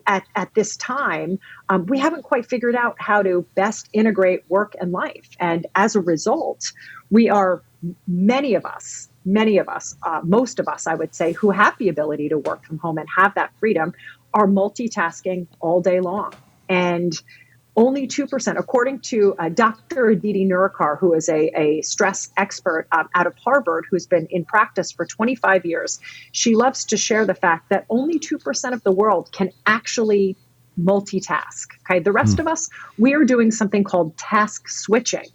S2: at this time, we haven't quite figured out how to best integrate work and life. And as a result, we are, most of us, I would say, who have the ability to work from home and have that freedom, are multitasking all day long. And only 2%, according to Dr. Aditi Nurikar, who is a stress expert out of Harvard, who's been in practice for 25 years. She loves to share the fact that only 2% of the world can actually multitask. Okay, the rest of us, we are doing something called task switching.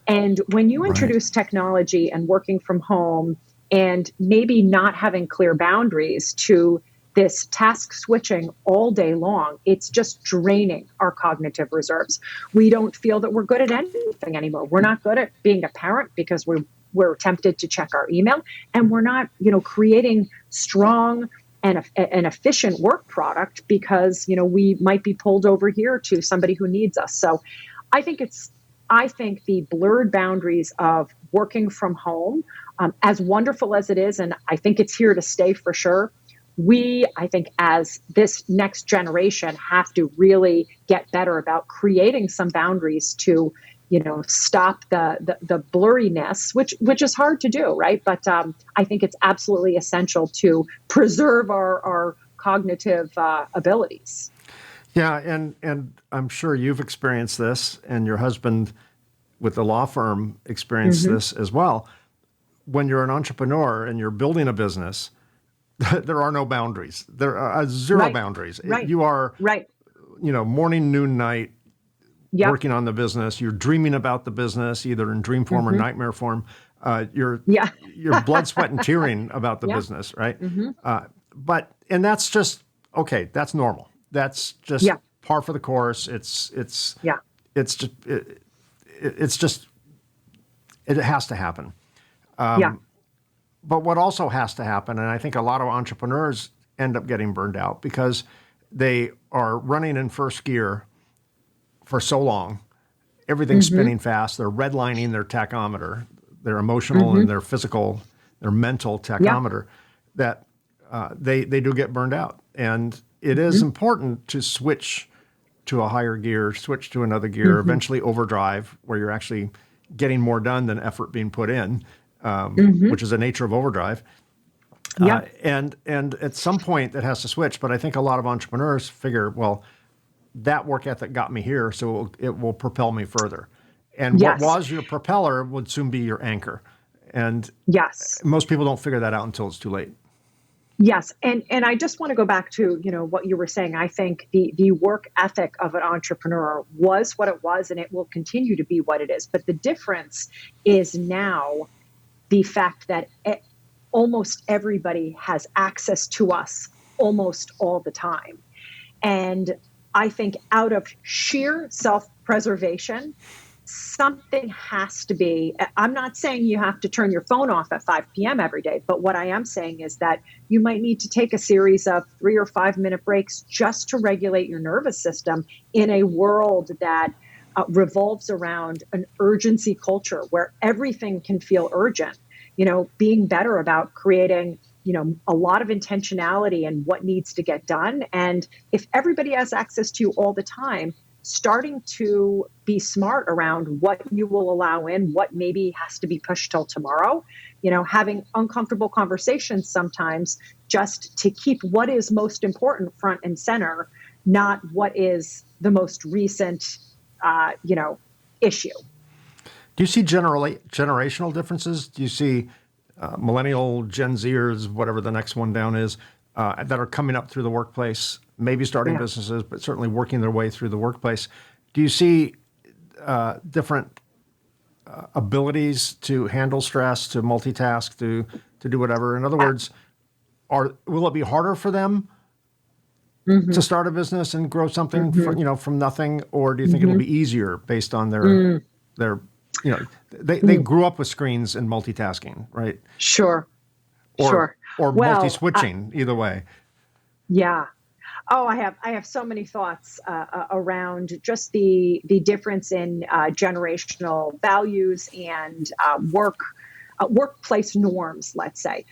S2: And when you introduce technology and working from home and maybe not having clear boundaries to this task switching all day long, it's just draining our cognitive reserves. We don't feel that we're good at anything anymore. We're not good at being a parent because we're tempted to check our email, and we're not, creating strong and an efficient work product because, we might be pulled over here to somebody who needs us. So I think the blurred boundaries of working from home, as wonderful as it is, and I think it's here to stay for sure, I think as this next generation, have to really get better about creating some boundaries to, stop the blurriness, which is hard to do, right? But I think it's absolutely essential to preserve our cognitive abilities.
S1: Yeah, and I'm sure you've experienced this, and your husband with the law firm experienced this as well. When you're an entrepreneur and you're building a business, there are no boundaries. There are zero boundaries.
S2: Right.
S1: You are, morning, noon, night, working on the business. You're dreaming about the business, either in dream form or nightmare form. You're blood, sweat, and tearing about the business, right? And that's just, okay, that's normal. That's just par for the course. It has to happen. But what also has to happen, and I think a lot of entrepreneurs end up getting burned out because they are running in first gear for so long, everything's spinning fast, they're redlining their tachometer, their emotional and their physical, their mental tachometer, that they do get burned out. And it is important to switch to a higher gear, switch to another gear, eventually overdrive, where you're actually getting more done than effort being put in. Which is the nature of overdrive. And at some point that has to switch. But I think a lot of entrepreneurs figure, well, that work ethic got me here, so it will propel me further. And what was your propeller would soon be your anchor. And most people don't figure that out until it's too late.
S2: Yes. And I just want to go back to, what you were saying. I think the work ethic of an entrepreneur was what it was, and it will continue to be what it is. But the difference is now the fact that almost everybody has access to us almost all the time. And I think out of sheer self-preservation, something has to be, I'm not saying you have to turn your phone off at 5 p.m. every day, but what I am saying is that you might need to take a series of 3 or 5 minute breaks just to regulate your nervous system in a world that revolves around an urgency culture where everything can feel urgent. Being better about creating, a lot of intentionality in what needs to get done. And if everybody has access to you all the time, starting to be smart around what you will allow in, what maybe has to be pushed till tomorrow, having uncomfortable conversations sometimes just to keep what is most important front and center, not what is the most recent, issue.
S1: Do you see generational differences? Do you see millennial, Gen Zers, whatever the next one down is, that are coming up through the workplace, maybe starting businesses, but certainly working their way through the workplace? Do you see different abilities to handle stress, to multitask, to do whatever? In other words, will it be harder for them to start a business and grow something from nothing, or do you think it'll be easier based on their they grew up with screens and multitasking, right?
S2: Sure.
S1: Or
S2: Well,
S1: multi-switching, either way.
S2: Yeah. Oh, I have so many thoughts around just the difference in generational values and workplace norms, let's say.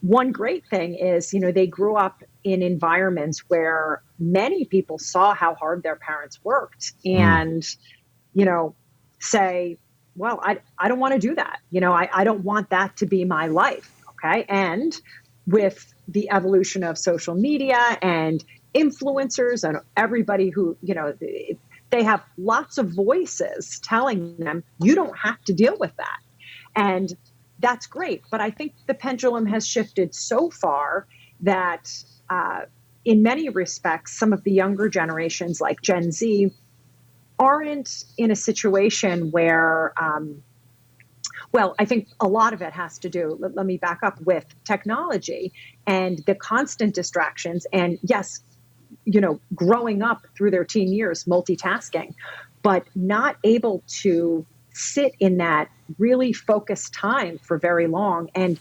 S2: One great thing is, they grew up in environments where many people saw how hard their parents worked and, say, well, I don't want to do that. I don't want that to be my life. Okay. And with the evolution of social media and influencers and everybody who, they have lots of voices telling them, you don't have to deal with that. And that's great. But I think the pendulum has shifted so far that in many respects, some of the younger generations like Gen Z aren't in a situation where, I think a lot of it has to do, let me back up, with technology and the constant distractions. And yes, growing up through their teen years, multitasking, but not able to sit in that really focused time for very long and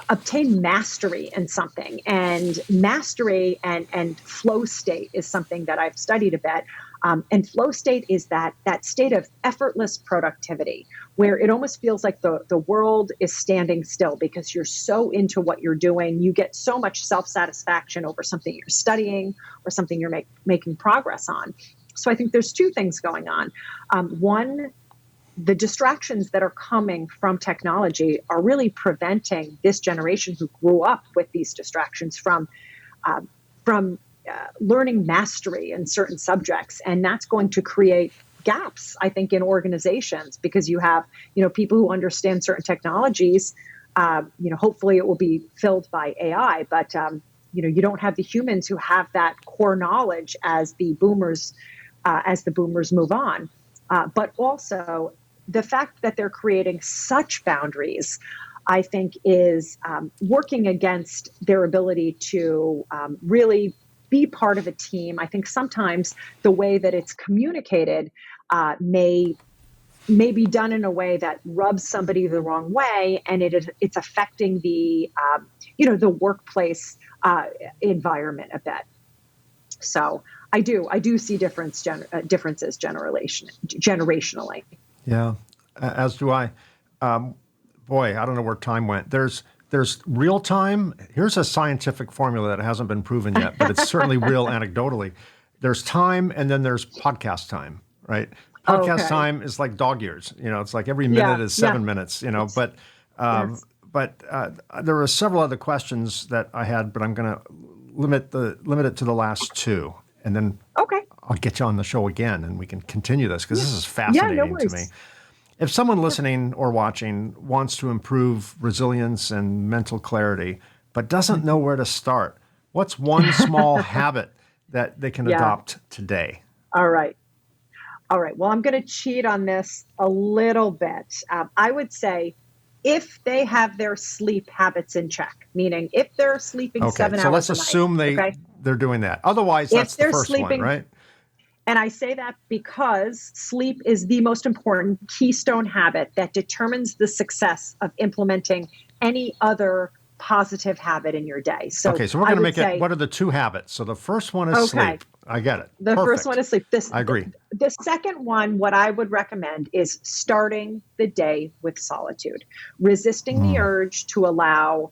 S2: obtain mastery in something. And mastery and flow state is something that I've studied a bit. And flow state is that state of effortless productivity, where it almost feels like the world is standing still because you're so into what you're doing. You get so much self-satisfaction over something you're studying or something you're making progress on. So I think there's two things going on. One, the distractions that are coming from technology are really preventing this generation who grew up with these distractions from learning mastery in certain subjects. And that's going to create gaps, I think, in organizations, because you have, people who understand certain technologies, hopefully it will be filled by AI, but, you don't have the humans who have that core knowledge as the boomers move on. But also the fact that they're creating such boundaries, I think, is working against their ability to really be part of a team. I think sometimes the way that it's communicated may be done in a way that rubs somebody the wrong way, and it's affecting the the workplace environment a bit. So I do see differences generationally.
S1: Yeah, as do I. Boy, I don't know where time went. There's real time. Here's a scientific formula that hasn't been proven yet, but it's certainly real anecdotally. There's time, and then there's podcast time, right? Podcast time is like dog years. It's like every minute is 7 minutes. But there were several other questions that I had, but I'm going to limit it to the last two, and then I'll get you on the show again, and we can continue this because this is fascinating to me. If someone listening or watching wants to improve resilience and mental clarity, but doesn't know where to start, what's one small habit that they can adopt today?
S2: All right. Well, I'm going to cheat on this a little bit. I would say if they have their sleep habits in check, meaning if they're sleeping 7 hours
S1: so let's
S2: a night,
S1: assume they're doing that. Otherwise, that's the first one, right?
S2: And I say that because sleep is the most important keystone habit that determines the success of implementing any other positive habit in your day. So
S1: we're going to make it, what are the two habits? So the first one is sleep. I get it.
S2: The first one is sleep.
S1: I agree.
S2: The second one, what I would recommend is starting the day with solitude, resisting the urge to allow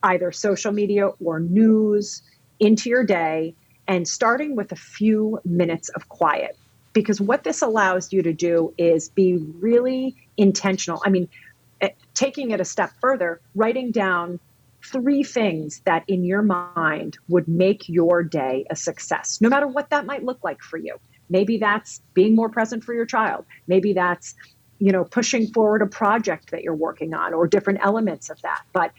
S2: either social media or news into your day, and starting with a few minutes of quiet. Because what this allows you to do is be really intentional. I mean, taking it a step further, writing down 3 things that in your mind would make your day a success, no matter what that might look like for you. Maybe that's being more present for your child. Maybe that's pushing forward a project that you're working on or different elements of that. But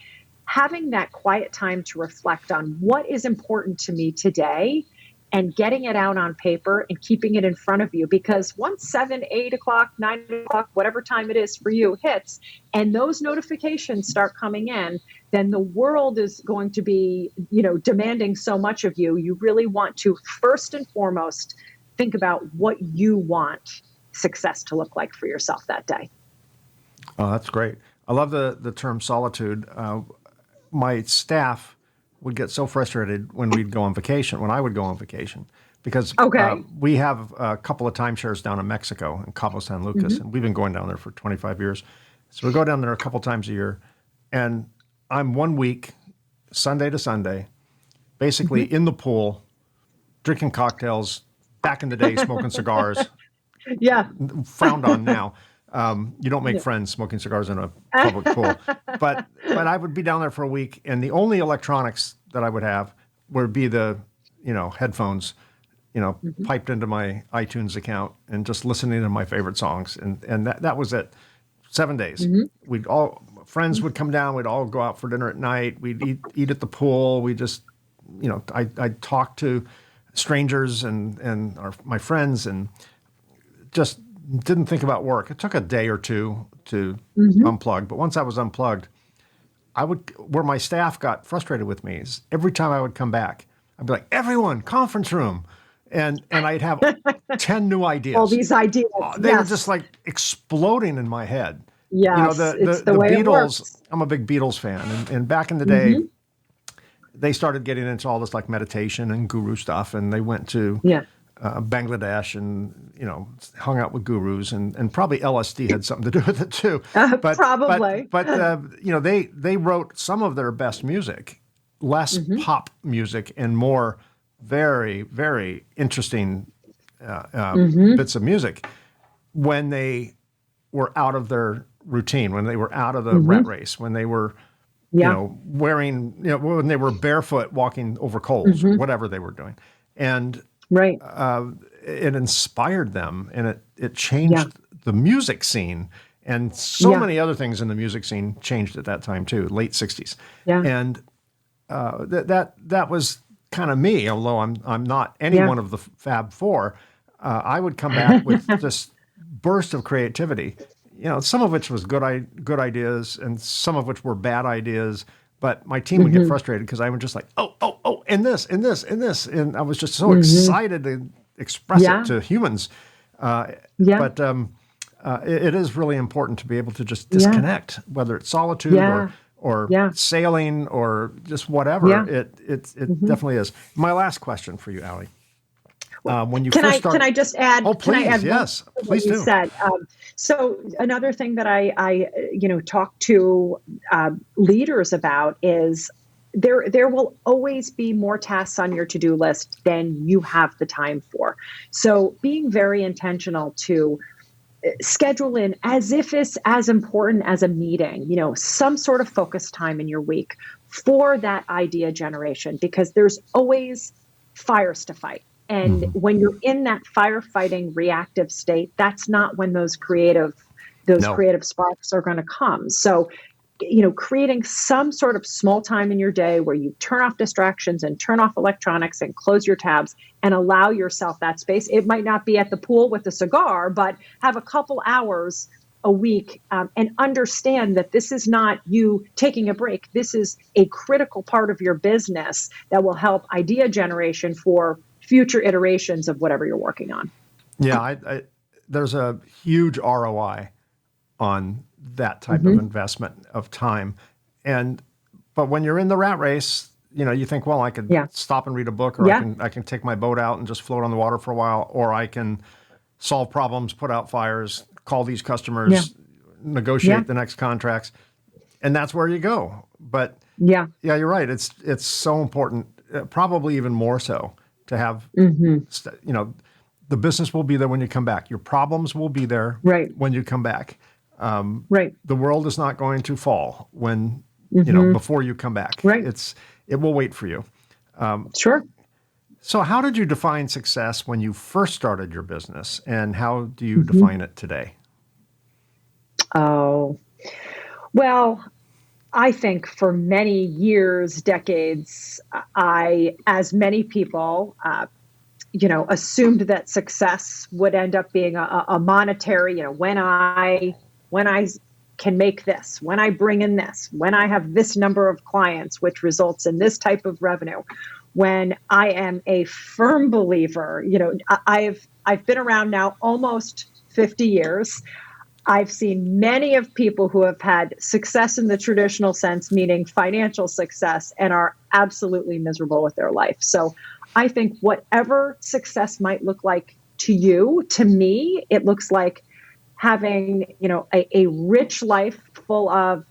S2: having that quiet time to reflect on what is important to me today and getting it out on paper and keeping it in front of you. Because once 7, 8 o'clock, 9 o'clock, whatever time it is for you hits, and those notifications start coming in, then the world is going to be, demanding so much of you. You really want to first and foremost think about what you want success to look like for yourself that day.
S1: Oh, that's great. I love the term solitude. My staff would get so frustrated when we'd go on vacation, when I would go on vacation, because we have a couple of timeshares down in Mexico, in Cabo San Lucas, and we've been going down there for 25 years. So we go down there a couple times a year, and I'm 1 week, Sunday to Sunday, basically in the pool, drinking cocktails, back in the day smoking cigars.
S2: Yeah.
S1: Frowned on now. You don't make friends smoking cigars in a public pool. But I would be down there for a week, and the only electronics that I would have would be the, headphones, piped into my iTunes account and just listening to my favorite songs. And that was it. 7 days. Friends would come down. We'd all go out for dinner at night. We'd eat at the pool. We just, I'd talk to strangers and my friends and just didn't think about work. It took a day or two to unplug, but once I was unplugged, where my staff got frustrated with me is every time I would come back, I'd be like, everyone, conference room. And I'd have 10 new ideas.
S2: All these ideas.
S1: They were just like exploding in my head.
S2: Yes, it's the way
S1: Beatles,
S2: it works.
S1: I'm a big Beatles fan. And back in the day, they started getting into all this like meditation and guru stuff. And they went to Bangladesh and, hung out with gurus, and probably LSD had something to do with it too.
S2: Probably.
S1: But they wrote some of their best music, less pop music and more very, very interesting bits of music when they were out of their routine, when they were out of the rat race, when they were, wearing, when they were barefoot walking over coals or whatever they were doing. And it inspired them, and it changed the music scene, and so many other things in the music scene changed at that time too, late 60s. And that was kind of me, although I'm not any one of the Fab Four. I would come back with this burst of creativity, some of which was good ideas, and some of which were bad ideas. But my team would get frustrated because I would just like, oh, and this, and this, and this. And I was just so excited to express it to humans. But it is really important to be able to just disconnect, whether it's solitude or sailing or just whatever. It definitely is. My last question for you, Ally. When you
S2: can I just add?
S1: Oh, please,
S2: can I add
S1: yes, please do.
S2: You said. So another thing that I talk to leaders about is there will always be more tasks on your to-do list than you have the time for. So being very intentional to schedule in as if it's as important as a meeting, some sort of focus time in your week for that idea generation, because there's always fires to fight. And when you're in that firefighting reactive state, that's not when those creative sparks are going to come. So, creating some sort of small time in your day where you turn off distractions and turn off electronics and close your tabs and allow yourself that space. It might not be at the pool with a cigar, but have a couple hours a week and understand that this is not you taking a break. This is a critical part of your business that will help idea generation for future iterations of whatever you're working on.
S1: Yeah, there's a huge ROI on that type of investment of time. But when you're in the rat race, you think, well, I could stop and read a book, or I can take my boat out and just float on the water for a while, or I can solve problems, put out fires, call these customers, negotiate the next contracts. And that's where you go. But you're right. It's so important, probably even more so, to have, the business will be there when you come back. Your problems will be there when you come back. The world is not going to fall when, before you come back. It will wait for you.
S2: Sure.
S1: So how did you define success when you first started your business, and how do you define it today?
S2: Oh, well, I think for many years, decades, as many people, assumed that success would end up being a monetary, when I can make this, when I bring in this, when I have this number of clients, which results in this type of revenue, when I am a firm believer, I've been around now almost 50 years. I've seen many of people who have had success in the traditional sense, meaning financial success, and are absolutely miserable with their life. So I think whatever success might look like to you, to me, it looks like having, a rich life full of,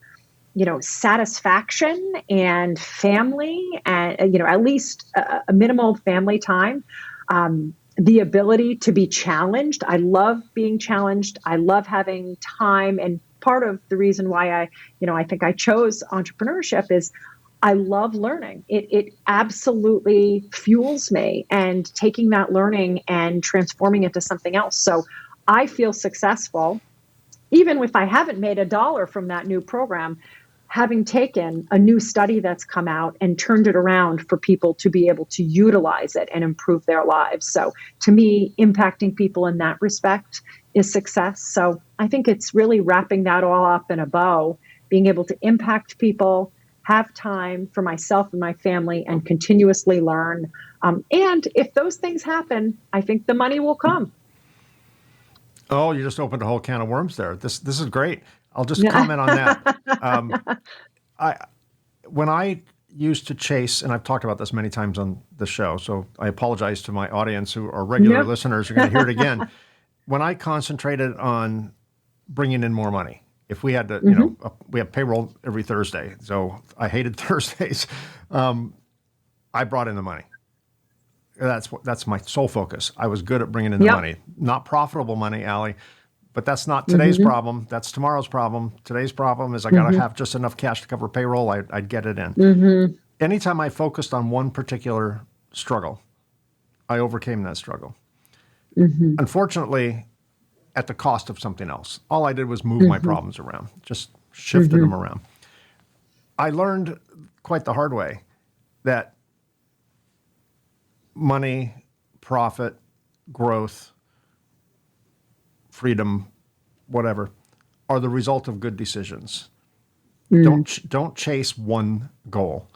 S2: satisfaction and family and, at least a minimal family time. The ability to be challenged. I love being challenged. I love having time. And part of the reason why I think I chose entrepreneurship is I love learning. It absolutely fuels me, and taking that learning and transforming it to something else. So I feel successful, even if I haven't made $1 from that new program, having taken a new study that's come out and turned it around for people to be able to utilize it and improve their lives. So to me, impacting people in that respect is success. So I think it's really wrapping that all up in a bow, being able to impact people, have time for myself and my family, and continuously learn. And if those things happen, I think the money will come.
S1: Oh, you just opened a whole can of worms there. This is great. I'll just comment on that. When I used to chase, and I've talked about this many times on the show, so I apologize to my audience who are regular listeners. You're going to hear it again. When I concentrated on bringing in more money, if we had to, we have payroll every Thursday, so I hated Thursdays. I brought in the money. That's my sole focus. I was good at bringing in the money, not profitable money, Ally, but that's not today's problem. That's tomorrow's problem. Today's problem is I got to have just enough cash to cover payroll. I'd get it in. Anytime I focused on one particular struggle, I overcame that struggle. Unfortunately, at the cost of something else. All I did was move my problems around, just shifted them around. I learned quite the hard way that money, profit, growth, freedom, whatever, are the result of good decisions. Don't chase one goal.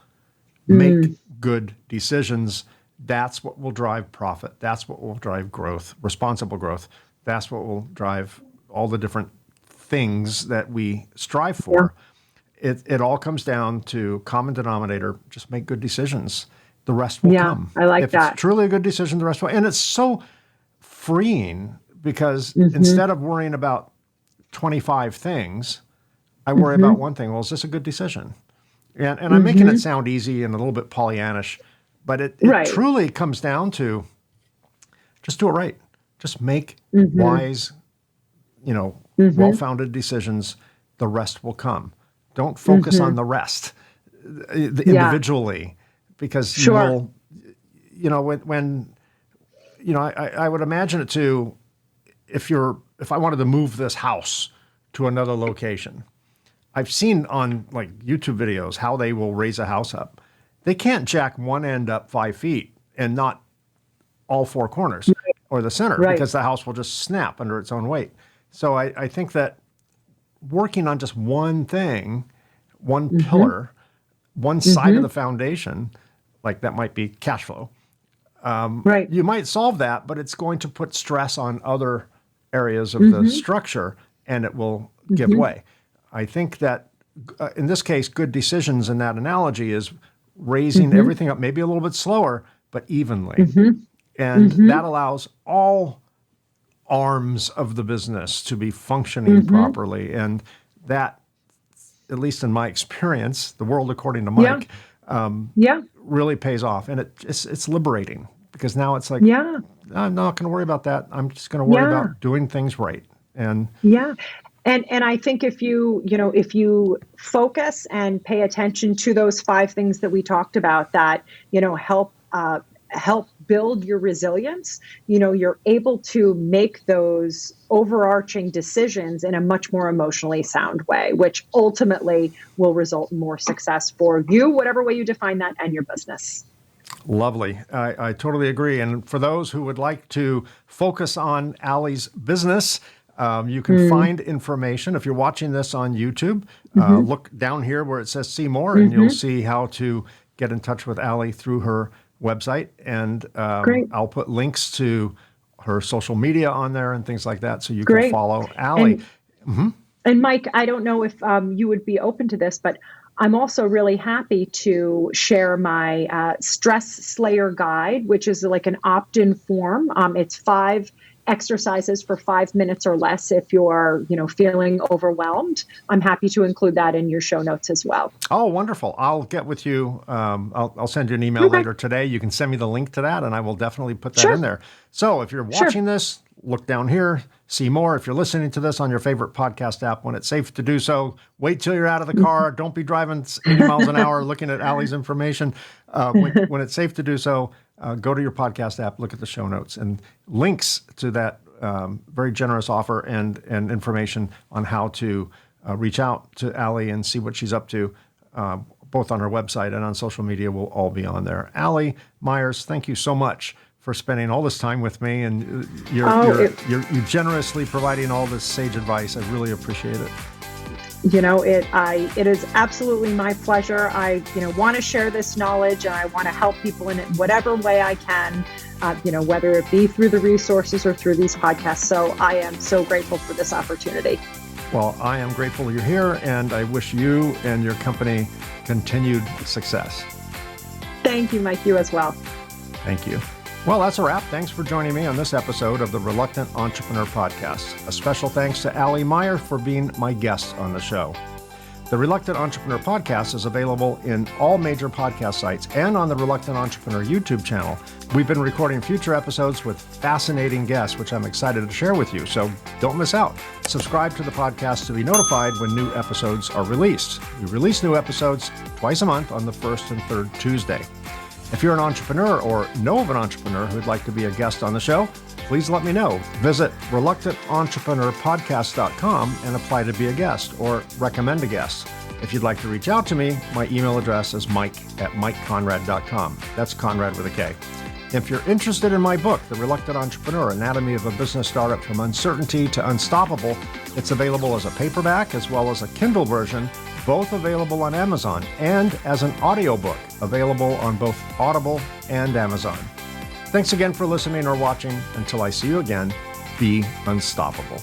S1: Make good decisions. That's what will drive profit. That's what will drive growth, responsible growth. That's what will drive all the different things that we strive for. It all comes down to common denominator. Just make good decisions. The rest will come.
S2: I like
S1: if
S2: that.
S1: It's truly a good decision, the rest will. And it's so freeing because instead of worrying about 25 things, I worry about one thing. Well, is this a good decision? And I'm making it sound easy and a little bit Pollyannish, but it truly comes down to just do it right. Just make wise, well-founded decisions. The rest will come. Don't focus on the rest individually, because you will, I would imagine it too. If I wanted to move this house to another location, I've seen on like YouTube videos how they will raise a house up. They can't jack one end up 5 feet and not all four corners or the center because the house will just snap under its own weight. So I think that working on just one thing, one pillar, one side of the foundation, like that might be cash flow. You might solve that, but it's going to put stress on other areas of the structure, and it will give way. I think that in this case, good decisions in that analogy is raising everything up, maybe a little bit slower, but evenly. And that allows all arms of the business to be functioning properly. And that, at least in my experience, the world according to Mike, really pays off. And it's liberating, because now it's like, I'm not going to worry about that. I'm just going to worry about doing things right. And
S2: And I think if you focus and pay attention to those 5 things that we talked about that, help help build your resilience, you're able to make those overarching decisions in a much more emotionally sound way, which ultimately will result in more success for you, whatever way you define that, and your business.
S1: Lovely. I totally agree. And for those who would like to focus on Ally's business, you can find information. If you're watching this on YouTube, look down here where it says see more, and you'll see how to get in touch with Ally through her website. And I'll put links to her social media on there and things like that, so you can follow Ally.
S2: And Mike, I don't know if you would be open to this, but I'm also really happy to share my Stress Slayer Guide, which is like an opt-in form. It's 5 exercises for 5 minutes or less if you're, feeling overwhelmed. I'm happy to include that in your show notes as well.
S1: Oh, wonderful. I'll get with you. I'll send you an email later today. You can send me the link to that, and I will definitely put that in there. So if you're watching this, look down here, see more. If you're listening to this on your favorite podcast app, when it's safe to do so, wait till you're out of the car. Don't be driving 80 miles an hour looking at Ally's information. When it's safe to do so, go to your podcast app, look at the show notes, and links to that very generous offer and information on how to reach out to Ally and see what she's up to, both on her website and on social media, will all be on there. Ally Meyers, thank you so much for spending all this time with me, and you're generously providing all this sage advice. I really appreciate it.
S2: It is absolutely my pleasure. I, want to share this knowledge, and I want to help people in whatever way I can, whether it be through the resources or through these podcasts. So I am so grateful for this opportunity.
S1: Well, I am grateful you're here, and I wish you and your company continued success.
S2: Thank you, Mike. You as well.
S1: Thank you. Well, that's a wrap. Thanks for joining me on this episode of the Reluctant Entrepreneur Podcast. A special thanks to Ally Meyers for being my guest on the show. The Reluctant Entrepreneur Podcast is available in all major podcast sites and on the Reluctant Entrepreneur YouTube channel. We've been recording future episodes with fascinating guests, which I'm excited to share with you, so don't miss out. Subscribe to the podcast to be notified when new episodes are released. We release new episodes twice a month on the first and third Tuesday. If you're an entrepreneur or know of an entrepreneur who'd like to be a guest on the show, please let me know. Visit reluctantentrepreneur.podcast.com and apply to be a guest or recommend a guest. If you'd like to reach out to me, my email address is mike@mikeconrad.com. That's Conrad with a K. If you're interested in my book, The Reluctant Entrepreneur, Anatomy of a Business Startup from Uncertainty to Unstoppable, it's available as a paperback as well as a Kindle version, both available on Amazon, and as an audiobook, available on both Audible and Amazon. Thanks again for listening or watching. Until I see you again, be unstoppable.